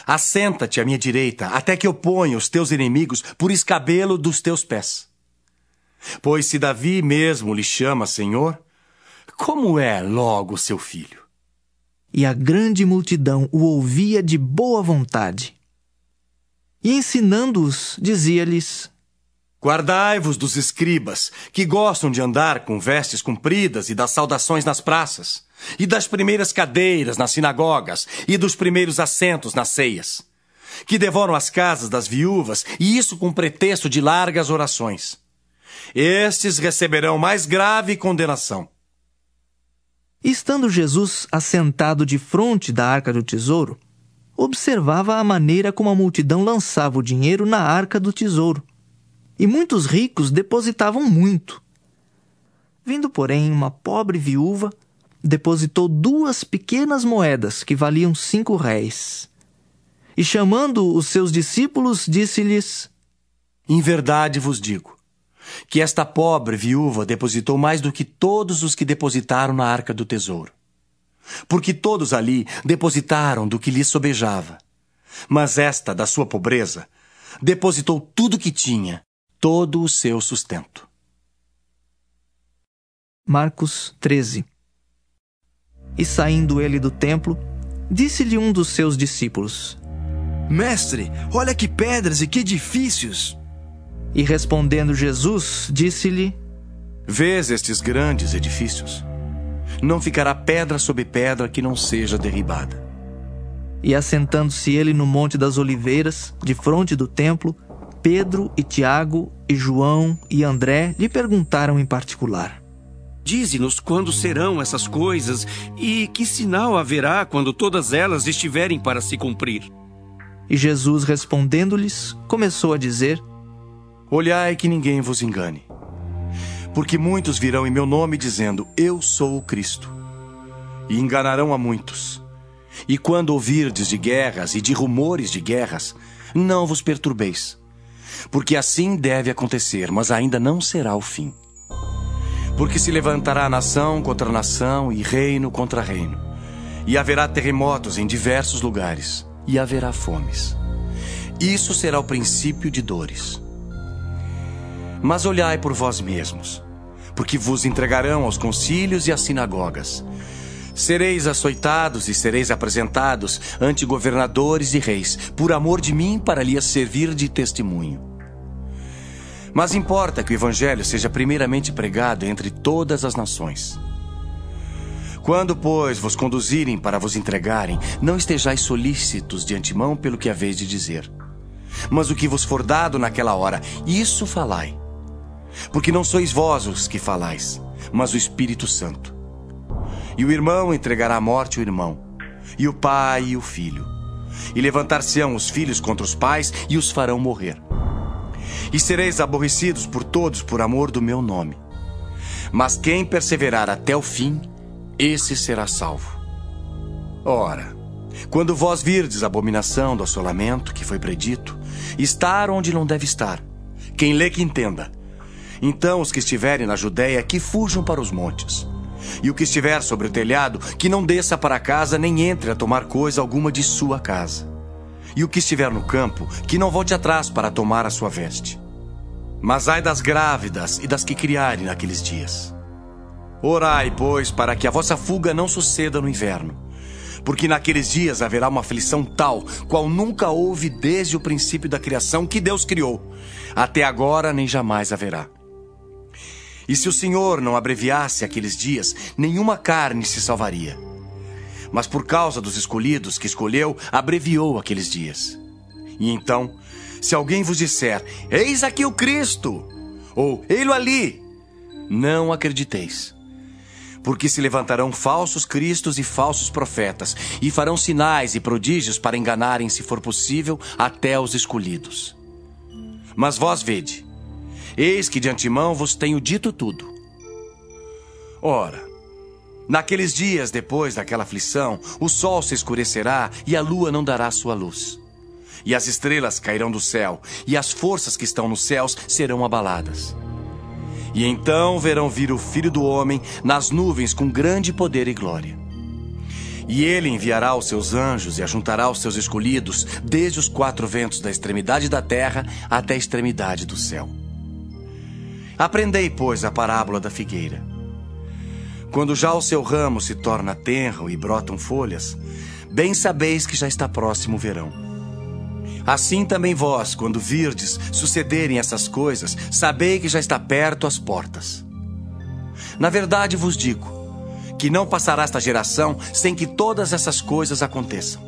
Assenta-te à minha direita, até que eu ponha os teus inimigos por escabelo dos teus pés. Pois se Davi mesmo lhe chama Senhor, como é logo seu filho? E a grande multidão o ouvia de boa vontade. E ensinando-os, dizia-lhes: Guardai-vos dos escribas, que gostam de andar com vestes compridas e das saudações nas praças, e das primeiras cadeiras nas sinagogas, e dos primeiros assentos nas ceias, que devoram as casas das viúvas, e isso com pretexto de largas orações. Estes receberão mais grave condenação. E estando Jesus assentado defronte da arca do tesouro, observava a maneira como a multidão lançava o dinheiro na arca do tesouro. E muitos ricos depositavam muito. Vindo, porém, uma pobre viúva, depositou 2 pequenas moedas que valiam 5 réis. E chamando os seus discípulos, disse-lhes: Em verdade vos digo, que esta pobre viúva depositou mais do que todos os que depositaram na arca do tesouro. Porque todos ali depositaram do que lhes sobejava. Mas esta, da sua pobreza, depositou tudo que tinha, todo o seu sustento. Marcos 13. E saindo ele do templo, disse-lhe um dos seus discípulos: Mestre, olha que pedras e que edifícios! E respondendo Jesus, disse-lhe: Vês estes grandes edifícios? Não ficará pedra sobre pedra que não seja derribada. E assentando-se ele no Monte das Oliveiras, defronte do templo, Pedro e Tiago e João e André lhe perguntaram em particular: Dize-nos quando serão essas coisas e que sinal haverá quando todas elas estiverem para se cumprir. E Jesus, respondendo-lhes, começou a dizer: Olhai que ninguém vos engane. Porque muitos virão em meu nome dizendo: Eu sou o Cristo. E enganarão a muitos. E quando ouvirdes de guerras e de rumores de guerras, não vos perturbeis. Porque assim deve acontecer, mas ainda não será o fim. Porque se levantará nação contra nação e reino contra reino. E haverá terremotos em diversos lugares. E haverá fomes. Isso será o princípio de dores. Mas olhai por vós mesmos, porque vos entregarão aos concílios e às sinagogas. Sereis açoitados e sereis apresentados ante governadores e reis, por amor de mim, para lhes servir de testemunho. Mas importa que o evangelho seja primeiramente pregado entre todas as nações. Quando, pois, vos conduzirem para vos entregarem, não estejais solícitos de antemão pelo que haveis de dizer. Mas o que vos for dado naquela hora, isso falai. Porque não sois vós os que falais, mas o Espírito Santo. E o irmão entregará à morte o irmão, e o pai e o filho. E levantar-se-ão os filhos contra os pais e os farão morrer. E sereis aborrecidos por todos por amor do meu nome. Mas quem perseverar até o fim, esse será salvo. Ora, quando vós virdes a abominação do assolamento que foi predito, estar onde não deve estar, quem lê que entenda. Então os que estiverem na Judéia que fujam para os montes. E o que estiver sobre o telhado, que não desça para casa nem entre a tomar coisa alguma de sua casa. E o que estiver no campo, que não volte atrás para tomar a sua veste. Mas ai das grávidas e das que criarem naqueles dias. Orai, pois, para que a vossa fuga não suceda no inverno. Porque naqueles dias haverá uma aflição tal, qual nunca houve desde o princípio da criação que Deus criou. Até agora nem jamais haverá. E se o Senhor não abreviasse aqueles dias, nenhuma carne se salvaria. Mas por causa dos escolhidos que escolheu, abreviou aqueles dias. E então, se alguém vos disser, eis aqui o Cristo, ou ei-lo ali, não acrediteis. Porque se levantarão falsos cristos e falsos profetas, e farão sinais e prodígios para enganarem, se for possível, até os escolhidos. Mas vós vede, eis que de antemão vos tenho dito tudo. Ora, naqueles dias depois daquela aflição, o sol se escurecerá e a lua não dará sua luz. E as estrelas cairão do céu, e as forças que estão nos céus serão abaladas. E então verão vir o Filho do Homem nas nuvens com grande poder e glória. E ele enviará os seus anjos e ajuntará os seus escolhidos desde os 4 ventos da extremidade da terra até a extremidade do céu. Aprendei, pois, a parábola da figueira. Quando já o seu ramo se torna tenro e brotam folhas, bem sabeis que já está próximo o verão. Assim também vós, quando virdes sucederem essas coisas, sabei que já está perto as portas. Na verdade vos digo, que não passará esta geração sem que todas essas coisas aconteçam.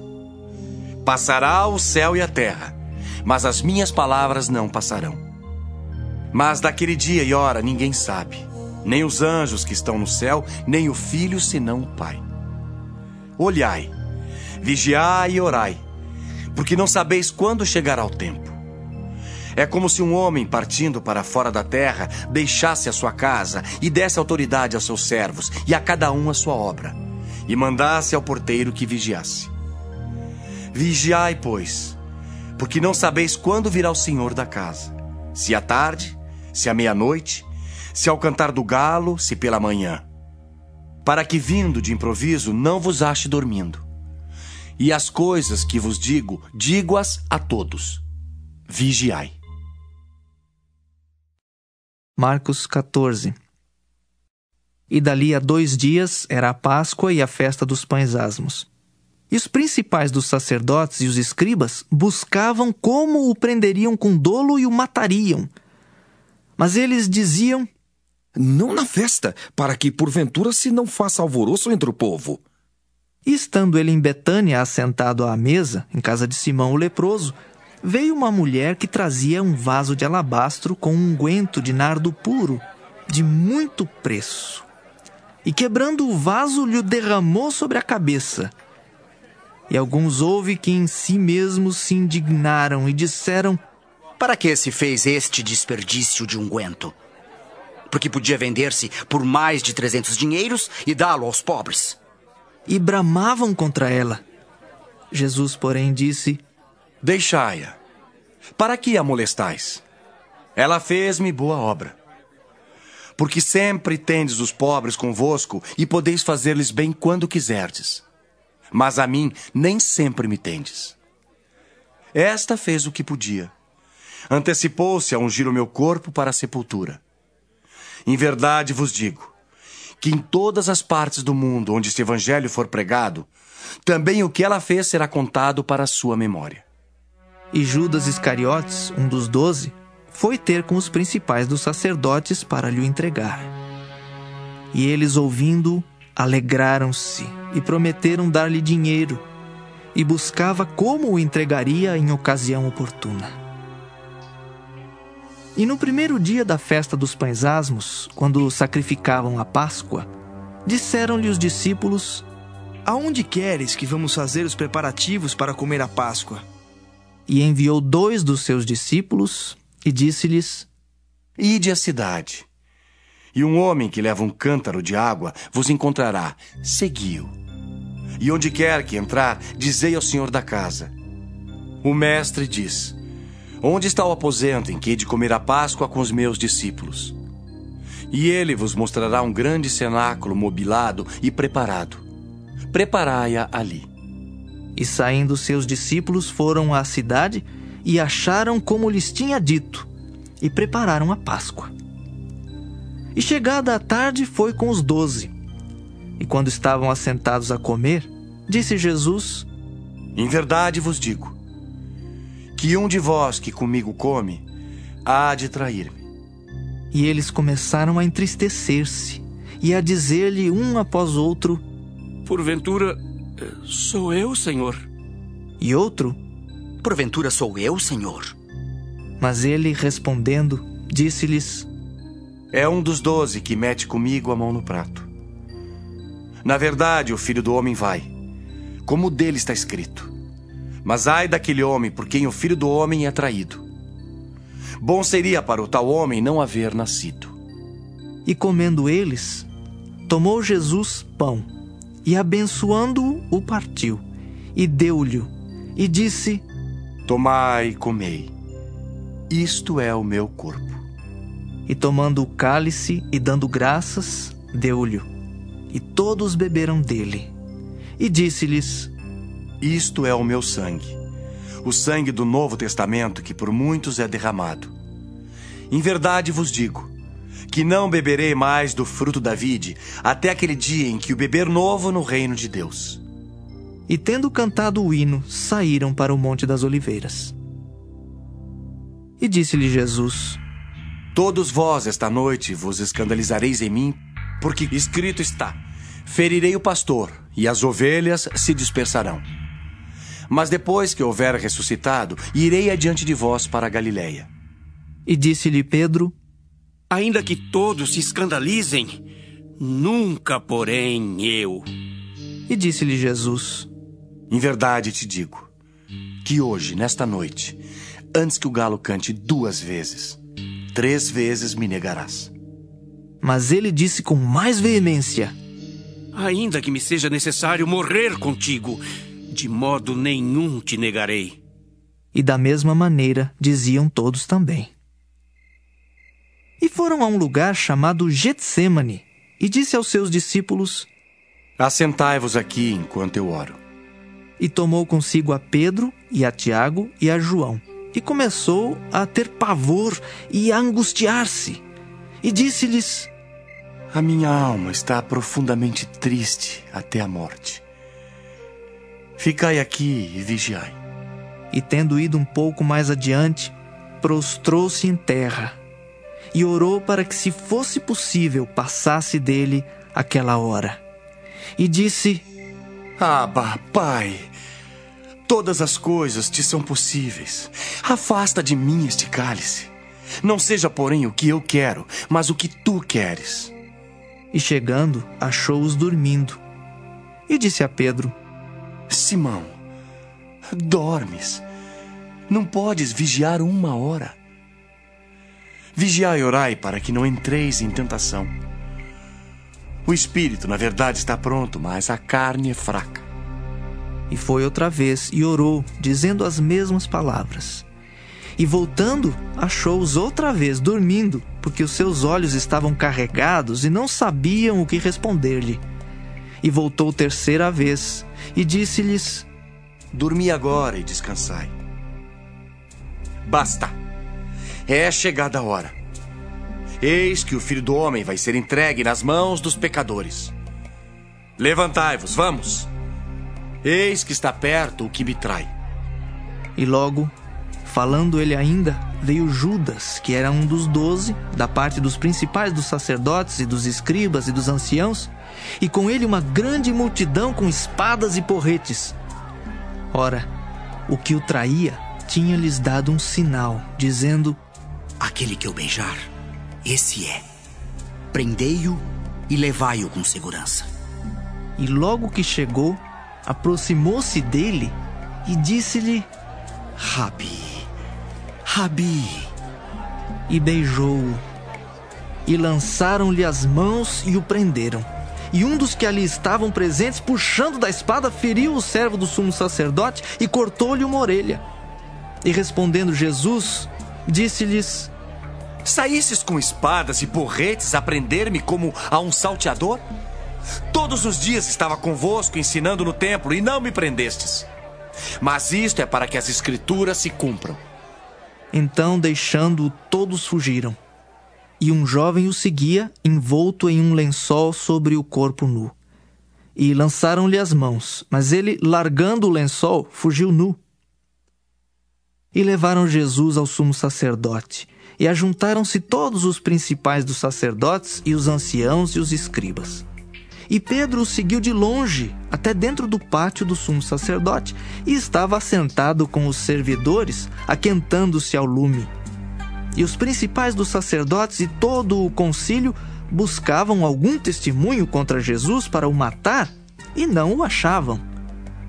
Passará o céu e a terra, mas as minhas palavras não passarão. Mas daquele dia e hora ninguém sabe, nem os anjos que estão no céu, nem o Filho, senão o Pai. Olhai, vigiai e orai, porque não sabeis quando chegará o tempo. É como se um homem, partindo para fora da terra, deixasse a sua casa e desse autoridade aos seus servos, e a cada um a sua obra, e mandasse ao porteiro que vigiasse. Vigiai, pois, porque não sabeis quando virá o Senhor da casa, se à tarde, se à meia-noite, se ao cantar do galo, se pela manhã, para que vindo de improviso não vos ache dormindo. E as coisas que vos digo, digo-as a todos. Vigiai. Marcos 14. E dali a 2 dias era a Páscoa e a festa dos pães asmos. E os principais dos sacerdotes e os escribas buscavam como o prenderiam com dolo e o matariam. Mas eles diziam: não na festa, para que porventura se não faça alvoroço entre o povo. E estando ele em Betânia, assentado à mesa, em casa de Simão o leproso, veio uma mulher que trazia um vaso de alabastro com um unguento de nardo puro, de muito preço. E quebrando o vaso, lhe o derramou sobre a cabeça. E alguns houve que em si mesmos se indignaram e disseram: para que se fez este desperdício de unguento? Porque podia vender-se por mais de 300 dinheiros e dá-lo aos pobres. E bramavam contra ela. Jesus, porém, disse: deixai-a. Para que a molestais? Ela fez-me boa obra. Porque sempre tendes os pobres convosco e podeis fazer-lhes bem quando quiserdes. Mas a mim nem sempre me tendes. Esta fez o que podia. Antecipou-se a ungir o meu corpo para a sepultura. Em verdade vos digo, que em todas as partes do mundo onde este evangelho for pregado, também o que ela fez será contado para a sua memória. E Judas Iscariotes, um dos 12, foi ter com os principais dos sacerdotes para lhe entregar. E eles, ouvindo, alegraram-se e prometeram dar-lhe dinheiro, e buscava como o entregaria em ocasião oportuna. E no primeiro dia da festa dos pães asmos, quando sacrificavam a Páscoa, disseram-lhe os discípulos: Aonde queres que vamos fazer os preparativos para comer a Páscoa? E enviou 2 dos seus discípulos e disse-lhes: Ide à cidade, e um homem que leva um cântaro de água vos encontrará. Segui-o. E onde quer que entrar, dizei ao senhor da casa: O mestre diz: Onde está o aposento em que hei de comer a Páscoa com os meus discípulos? E ele vos mostrará um grande cenáculo mobilado e preparado. Preparai-a ali. E saindo seus discípulos foram à cidade e acharam como lhes tinha dito, e prepararam a Páscoa. E chegada a tarde foi com os 12. E quando estavam assentados a comer, disse Jesus: Em verdade vos digo, que um de vós que comigo come, há de trair-me. E eles começaram a entristecer-se, e a dizer-lhe um após outro: Porventura, sou eu, Senhor? E outro: Porventura sou eu, Senhor? Mas ele, respondendo, disse-lhes: É um dos 12 que mete comigo a mão no prato. Na verdade, o Filho do Homem vai, como dele está escrito. Mas ai daquele homem por quem o Filho do Homem é traído. Bom seria para o tal homem não haver nascido. E comendo eles, tomou Jesus pão, e abençoando-o, o partiu, e deu-lhe, e disse: Tomai e comei, isto é o meu corpo. E tomando o cálice e dando graças, deu-lhe, e todos beberam dele. E disse-lhes: Isto é o meu sangue, o sangue do Novo Testamento que por muitos é derramado. Em verdade vos digo, que não beberei mais do fruto da vide, até aquele dia em que o beber novo no reino de Deus. E tendo cantado o hino, saíram para o Monte das Oliveiras. E disse-lhe Jesus: Todos vós esta noite vos escandalizareis em mim, porque escrito está: Ferirei o pastor, e as ovelhas se dispersarão. Mas depois que houver ressuscitado, irei adiante de vós para a Galiléia. E disse-lhe Pedro: Ainda que todos se escandalizem, nunca, porém, eu. E disse-lhe Jesus: Em verdade te digo, que hoje, nesta noite, antes que o galo cante 2 vezes, 3 vezes me negarás. Mas ele disse com mais veemência: Ainda que me seja necessário morrer contigo, de modo nenhum te negarei. E da mesma maneira diziam todos também. E foram a um lugar chamado Getsêmani, e disse aos seus discípulos: Assentai-vos aqui enquanto eu oro. E tomou consigo a Pedro, e a Tiago, e a João, e começou a ter pavor e a angustiar-se. E disse-lhes: A minha alma está profundamente triste até a morte. Ficai aqui e vigiai. E tendo ido um pouco mais adiante, prostrou-se em terra, e orou para que, se fosse possível, passasse dele aquela hora. E disse: Abba, Pai, todas as coisas te são possíveis. Afasta de mim este cálice. Não seja, porém, o que eu quero, mas o que tu queres. E chegando, achou-os dormindo. E disse a Pedro: Simão, dormes? Não podes vigiar 1 hora? Vigiai e orai para que não entreis em tentação. O espírito, na verdade, está pronto, mas a carne é fraca. E foi outra vez e orou, dizendo as mesmas palavras. E voltando, achou-os outra vez dormindo, porque os seus olhos estavam carregados e não sabiam o que responder-lhe. E voltou 3ª vez e disse-lhes: Dormi agora e descansai. Basta! É chegada a hora. Eis que o Filho do Homem vai ser entregue nas mãos dos pecadores. Levantai-vos, vamos! Eis que está perto o que me trai. E logo, falando ele ainda, veio Judas, que era um dos 12, da parte dos principais dos sacerdotes e dos escribas e dos anciãos, e com ele uma grande multidão com espadas e porretes. Ora, o que o traía tinha-lhes dado um sinal, dizendo: aquele que eu beijar, esse é. Prendei-o e levai-o com segurança. E logo que chegou, aproximou-se dele e disse-lhe: Rabi, Rabi. E beijou-o. E lançaram-lhe as mãos e o prenderam. E um dos que ali estavam presentes, puxando da espada, feriu o servo do sumo sacerdote e cortou-lhe uma orelha. E respondendo Jesus, disse-lhes: saístes com espadas e porretes a prender-me como a um salteador? Todos os dias estava convosco ensinando no templo e não me prendestes. Mas isto é para que as escrituras se cumpram. Então, deixando-o, todos fugiram. E um jovem o seguia, envolto em um lençol sobre o corpo nu. E lançaram-lhe as mãos, mas ele, largando o lençol, fugiu nu. E levaram Jesus ao sumo sacerdote. E ajuntaram-se todos os principais dos sacerdotes e os anciãos e os escribas. E Pedro o seguiu de longe, até dentro do pátio do sumo sacerdote, e estava assentado com os servidores, aquentando-se ao lume. E os principais dos sacerdotes e todo o concílio buscavam algum testemunho contra Jesus para o matar, e não o achavam.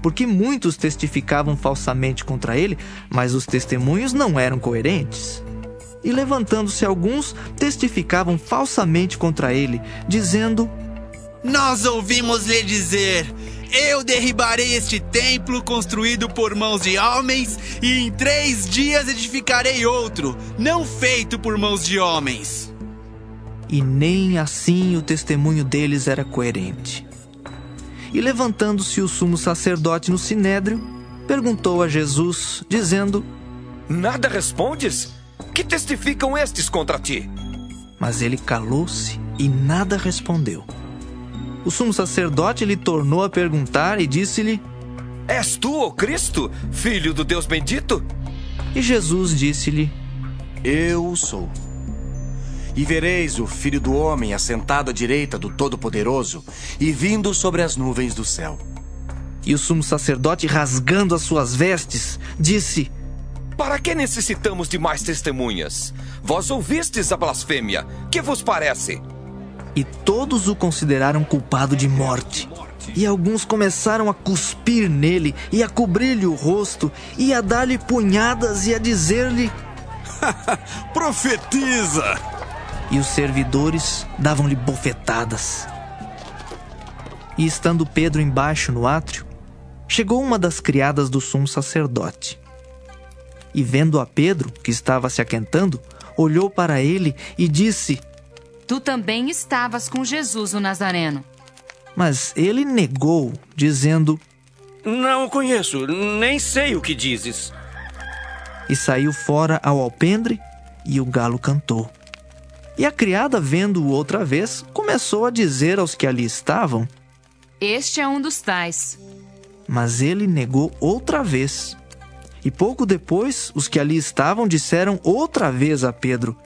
Porque muitos testificavam falsamente contra ele, mas os testemunhos não eram coerentes. E levantando-se alguns, testificavam falsamente contra ele, dizendo: nós ouvimos lhe dizer: eu derribarei este templo construído por mãos de homens, e em 3 dias edificarei outro, não feito por mãos de homens. E nem assim o testemunho deles era coerente. E levantando-se o sumo sacerdote no sinédrio, perguntou a Jesus, dizendo: nada respondes? Que testificam estes contra ti? Mas ele calou-se e nada respondeu. O sumo sacerdote lhe tornou a perguntar e disse-lhe: és tu, o Cristo, filho do Deus bendito? E Jesus disse-lhe: eu sou. E vereis o Filho do Homem assentado à direita do Todo-Poderoso e vindo sobre as nuvens do céu. E o sumo sacerdote, rasgando as suas vestes, disse: para que necessitamos de mais testemunhas? Vós ouvistes a blasfêmia. Que vos parece? E todos o consideraram culpado de morte. E alguns começaram a cuspir nele, e a cobrir-lhe o rosto, e a dar-lhe punhadas, e a dizer-lhe: profetiza! E os servidores davam-lhe bofetadas. E estando Pedro embaixo no átrio, chegou uma das criadas do sumo sacerdote. E vendo a Pedro, que estava se aquentando, olhou para ele e disse: tu também estavas com Jesus, o Nazareno. Mas ele negou, dizendo: não o conheço, nem sei o que dizes. E saiu fora ao alpendre, e o galo cantou. E a criada, vendo-o outra vez, começou a dizer aos que ali estavam: este é um dos tais. Mas ele negou outra vez. E pouco depois, os que ali estavam disseram outra vez a Pedro: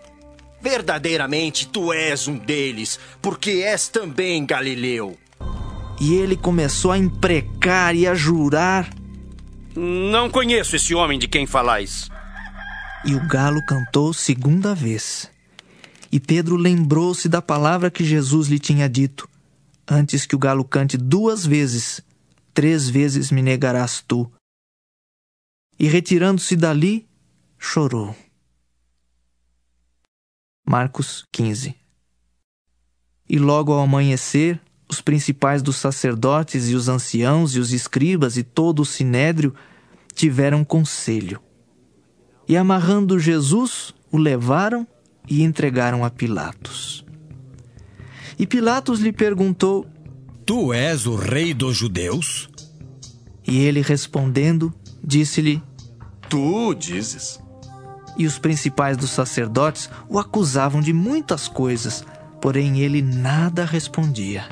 verdadeiramente tu és um deles, porque és também galileu. E ele começou a imprecar e a jurar: não conheço esse homem de quem falais. E o galo cantou segunda vez. E Pedro lembrou-se da palavra que Jesus lhe tinha dito: antes que o galo cante 2 vezes, 3 vezes me negarás tu. E retirando-se dali, chorou. Marcos 15. E logo ao amanhecer, os principais dos sacerdotes e os anciãos e os escribas e todo o sinédrio tiveram conselho. E amarrando Jesus, o levaram e entregaram a Pilatos. E Pilatos lhe perguntou: tu és o rei dos judeus? E ele respondendo, disse-lhe: tu dizes. E os principais dos sacerdotes o acusavam de muitas coisas, porém ele nada respondia.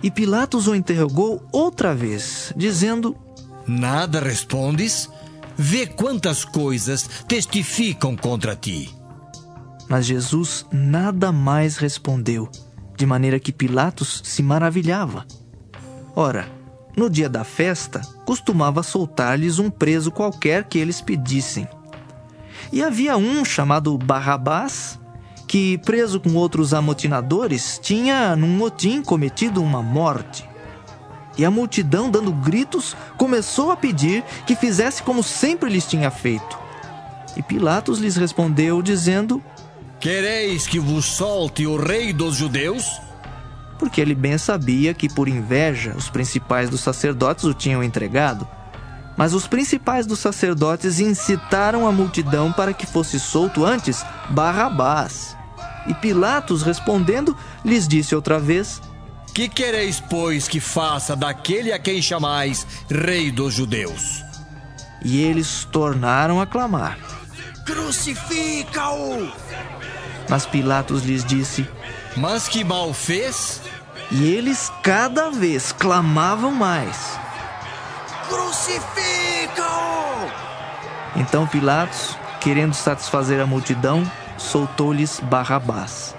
E Pilatos o interrogou outra vez, dizendo: nada respondes? Vê quantas coisas testificam contra ti. Mas Jesus nada mais respondeu, de maneira que Pilatos se maravilhava. Ora, no dia da festa, costumava soltar-lhes um preso qualquer que eles pedissem. E havia um chamado Barrabás, que, preso com outros amotinadores, tinha num motim cometido uma morte. E a multidão, dando gritos, começou a pedir que fizesse como sempre lhes tinha feito. E Pilatos lhes respondeu, dizendo: Quereis que vos solte o rei dos judeus? Porque ele bem sabia que, por inveja, os principais dos sacerdotes o tinham entregado. Mas os principais dos sacerdotes incitaram a multidão para que fosse solto antes Barrabás. E Pilatos, respondendo, lhes disse outra vez: Que quereis, pois, que faça daquele a quem chamais rei dos judeus? E eles tornaram a clamar: Crucifica-o! Mas Pilatos lhes disse: Mas que mal fez? E eles cada vez clamavam mais: Crucifica-o! Então Pilatos, querendo satisfazer a multidão, soltou-lhes Barrabás.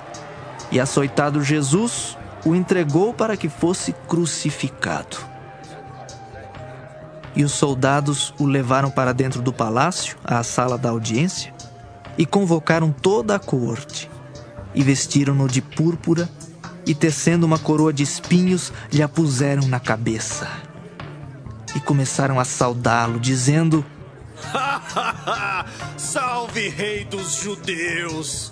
E açoitado Jesus, o entregou para que fosse crucificado. E os soldados o levaram para dentro do palácio, à sala da audiência, e convocaram toda a corte, e vestiram-no de púrpura, e tecendo uma coroa de espinhos, lhe a puseram na cabeça. E começaram a saudá-lo, dizendo: Salve, rei dos judeus!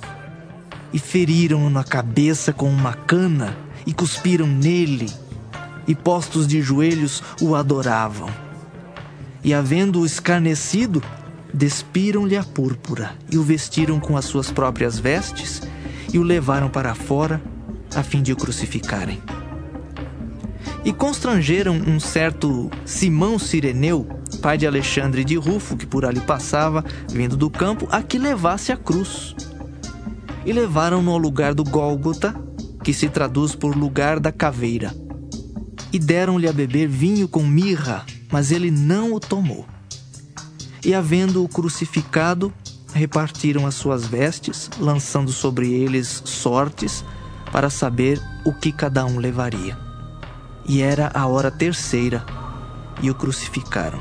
E feriram-no na cabeça com uma cana, e cuspiram nele, e postos de joelhos o adoravam. E havendo-o escarnecido, despiram-lhe a púrpura, e o vestiram com as suas próprias vestes, e o levaram para fora, a fim de o crucificarem. E constrangeram um certo Simão Cireneu, pai de Alexandre de Rufo, que por ali passava, vindo do campo, a que levasse a cruz. E levaram-no ao lugar do Gólgota, que se traduz por lugar da caveira. E deram-lhe a beber vinho com mirra, mas ele não o tomou. E havendo-o crucificado, repartiram as suas vestes, lançando sobre eles sortes, para saber o que cada um levaria. E era a hora terceira, e o crucificaram.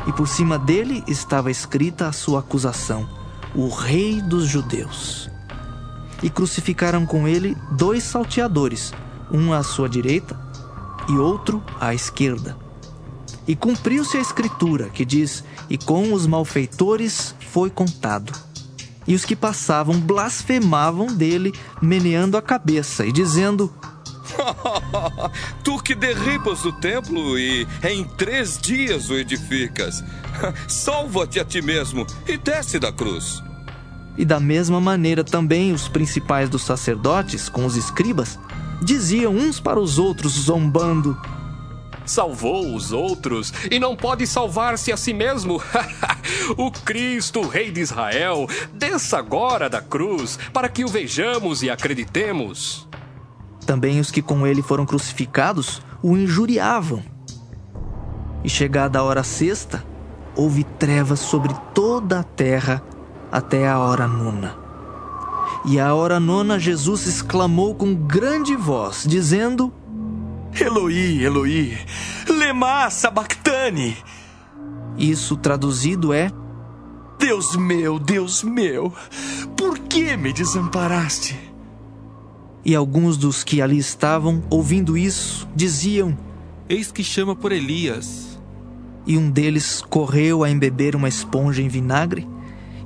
E por cima dele estava escrita a sua acusação: o Rei dos Judeus. E crucificaram com ele 2 salteadores, um à sua direita e outro à esquerda. E cumpriu-se a escritura, que diz: e com os malfeitores foi contado. E os que passavam blasfemavam dele, meneando a cabeça e dizendo: Tu que derribas o templo e em 3 dias o edificas, salva-te a ti mesmo e desce da cruz. E da mesma maneira também os principais dos sacerdotes, com os escribas, diziam uns para os outros, zombando: Salvou os outros e não pode salvar-se a si mesmo. O Cristo, o Rei de Israel, desça agora da cruz, para que o vejamos e acreditemos. Também os que com ele foram crucificados o injuriavam. E chegada a hora sexta, houve trevas sobre toda a terra até a hora nona. E à hora nona Jesus exclamou com grande voz, dizendo: Eloi, Eloi, lema sabachthani. Isso traduzido é: Deus meu, por que me desamparaste? E alguns dos que ali estavam, ouvindo isso, diziam: Eis que chama por Elias. E um deles correu a embeber uma esponja em vinagre,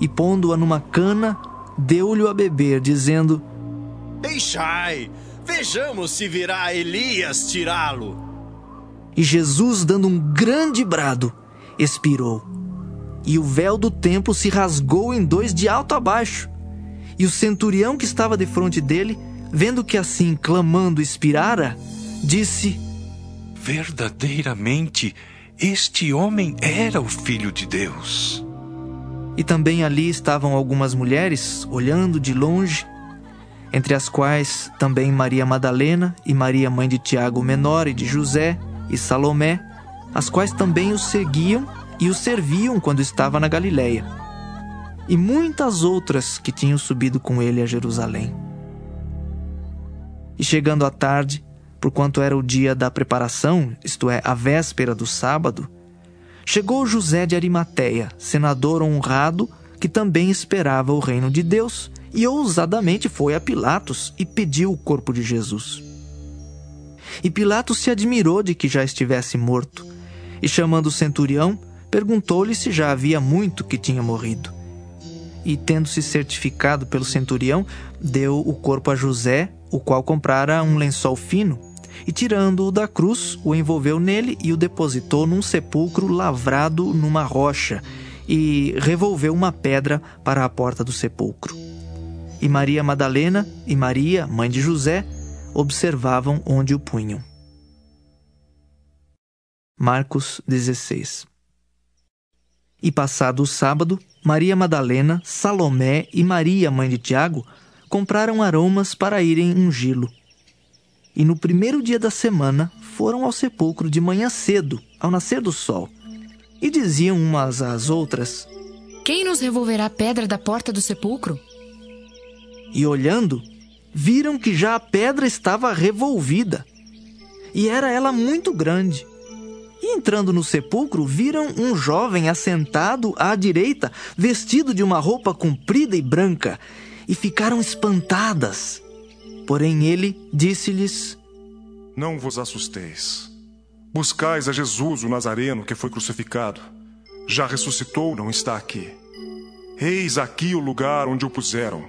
e pondo-a numa cana, deu-lhe a beber, dizendo: Deixai, vejamos se virá Elias tirá-lo. E Jesus, dando um grande brado, expirou. E o véu do templo se rasgou em 2 de alto a baixo. E o centurião que estava defronte dele, vendo que assim, clamando, expirara, disse: Verdadeiramente, este homem era o Filho de Deus. E também ali estavam algumas mulheres, olhando de longe, entre as quais também Maria Madalena e Maria, mãe de Tiago o Menor e de José, e Salomé, as quais também os seguiam e o serviam quando estava na Galileia, e muitas outras que tinham subido com ele a Jerusalém. E chegando à tarde, porquanto era o dia da preparação, isto é, a véspera do sábado, chegou José de Arimateia, senador honrado, que também esperava o reino de Deus, e ousadamente foi a Pilatos e pediu o corpo de Jesus. E Pilatos se admirou de que já estivesse morto, e chamando o centurião, perguntou-lhe se já havia muito que tinha morrido. E, tendo-se certificado pelo centurião, deu o corpo a José, o qual comprara um lençol fino, e tirando-o da cruz, o envolveu nele e o depositou num sepulcro lavrado numa rocha, e revolveu uma pedra para a porta do sepulcro. E Maria Madalena e Maria, mãe de José, observavam onde o punham. Marcos 16. E passado o sábado, Maria Madalena, Salomé e Maria, mãe de Tiago, compraram aromas para irem ungí-lo. E no primeiro dia da semana foram ao sepulcro de manhã cedo, ao nascer do sol. E diziam umas às outras: Quem nos revolverá a pedra da porta do sepulcro? E olhando, viram que já a pedra estava revolvida, e era ela muito grande. E entrando no sepulcro, viram um jovem assentado à direita, vestido de uma roupa comprida e branca, e ficaram espantadas. Porém ele disse-lhes: Não vos assusteis. Buscais a Jesus, o Nazareno, que foi crucificado. Já ressuscitou, não está aqui. Eis aqui o lugar onde o puseram.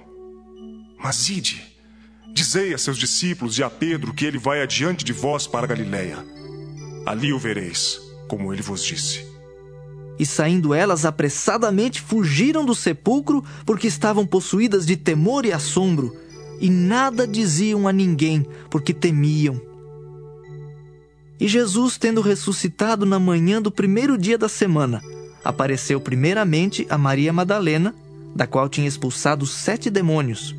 Mas ide, dizei a seus discípulos e a Pedro que ele vai adiante de vós para a Galileia. Ali o vereis, como ele vos disse. E saindo elas apressadamente fugiram do sepulcro, porque estavam possuídas de temor e assombro, e nada diziam a ninguém, porque temiam. E Jesus, tendo ressuscitado na manhã do primeiro dia da semana, apareceu primeiramente a Maria Madalena, da qual tinha expulsado 7 demônios.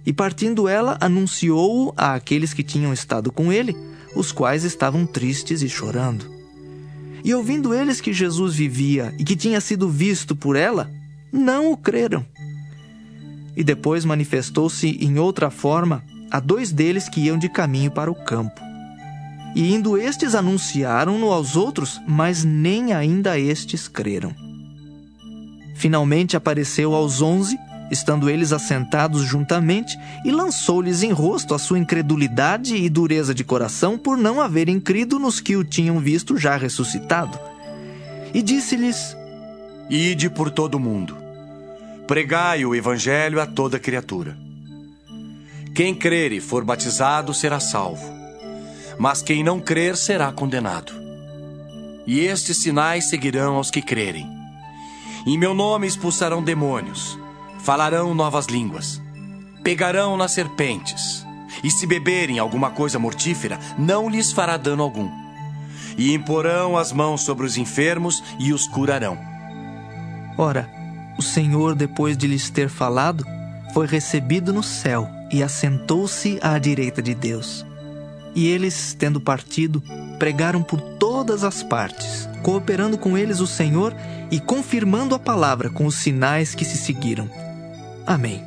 E partindo ela, anunciou-o a aqueles que tinham estado com ele, os quais estavam tristes e chorando. E ouvindo eles que Jesus vivia e que tinha sido visto por ela, não o creram. E depois manifestou-se em outra forma a 2 deles que iam de caminho para o campo. E indo estes anunciaram-no aos outros, mas nem ainda estes creram. Finalmente apareceu aos 11, estando eles assentados juntamente, e lançou-lhes em rosto a sua incredulidade e dureza de coração por não haverem crido nos que o tinham visto já ressuscitado. E disse-lhes: Ide por todo o mundo, pregai o evangelho a toda criatura. Quem crer e for batizado será salvo, mas quem não crer será condenado. E estes sinais seguirão aos que crerem. Em meu nome expulsarão demônios, falarão novas línguas, pegarão nas serpentes, e se beberem alguma coisa mortífera, não lhes fará dano algum. E imporão as mãos sobre os enfermos e os curarão. Ora, o Senhor, depois de lhes ter falado, foi recebido no céu e assentou-se à direita de Deus. E eles, tendo partido, pregaram por todas as partes, cooperando com eles o Senhor e confirmando a palavra com os sinais que se seguiram. Amém.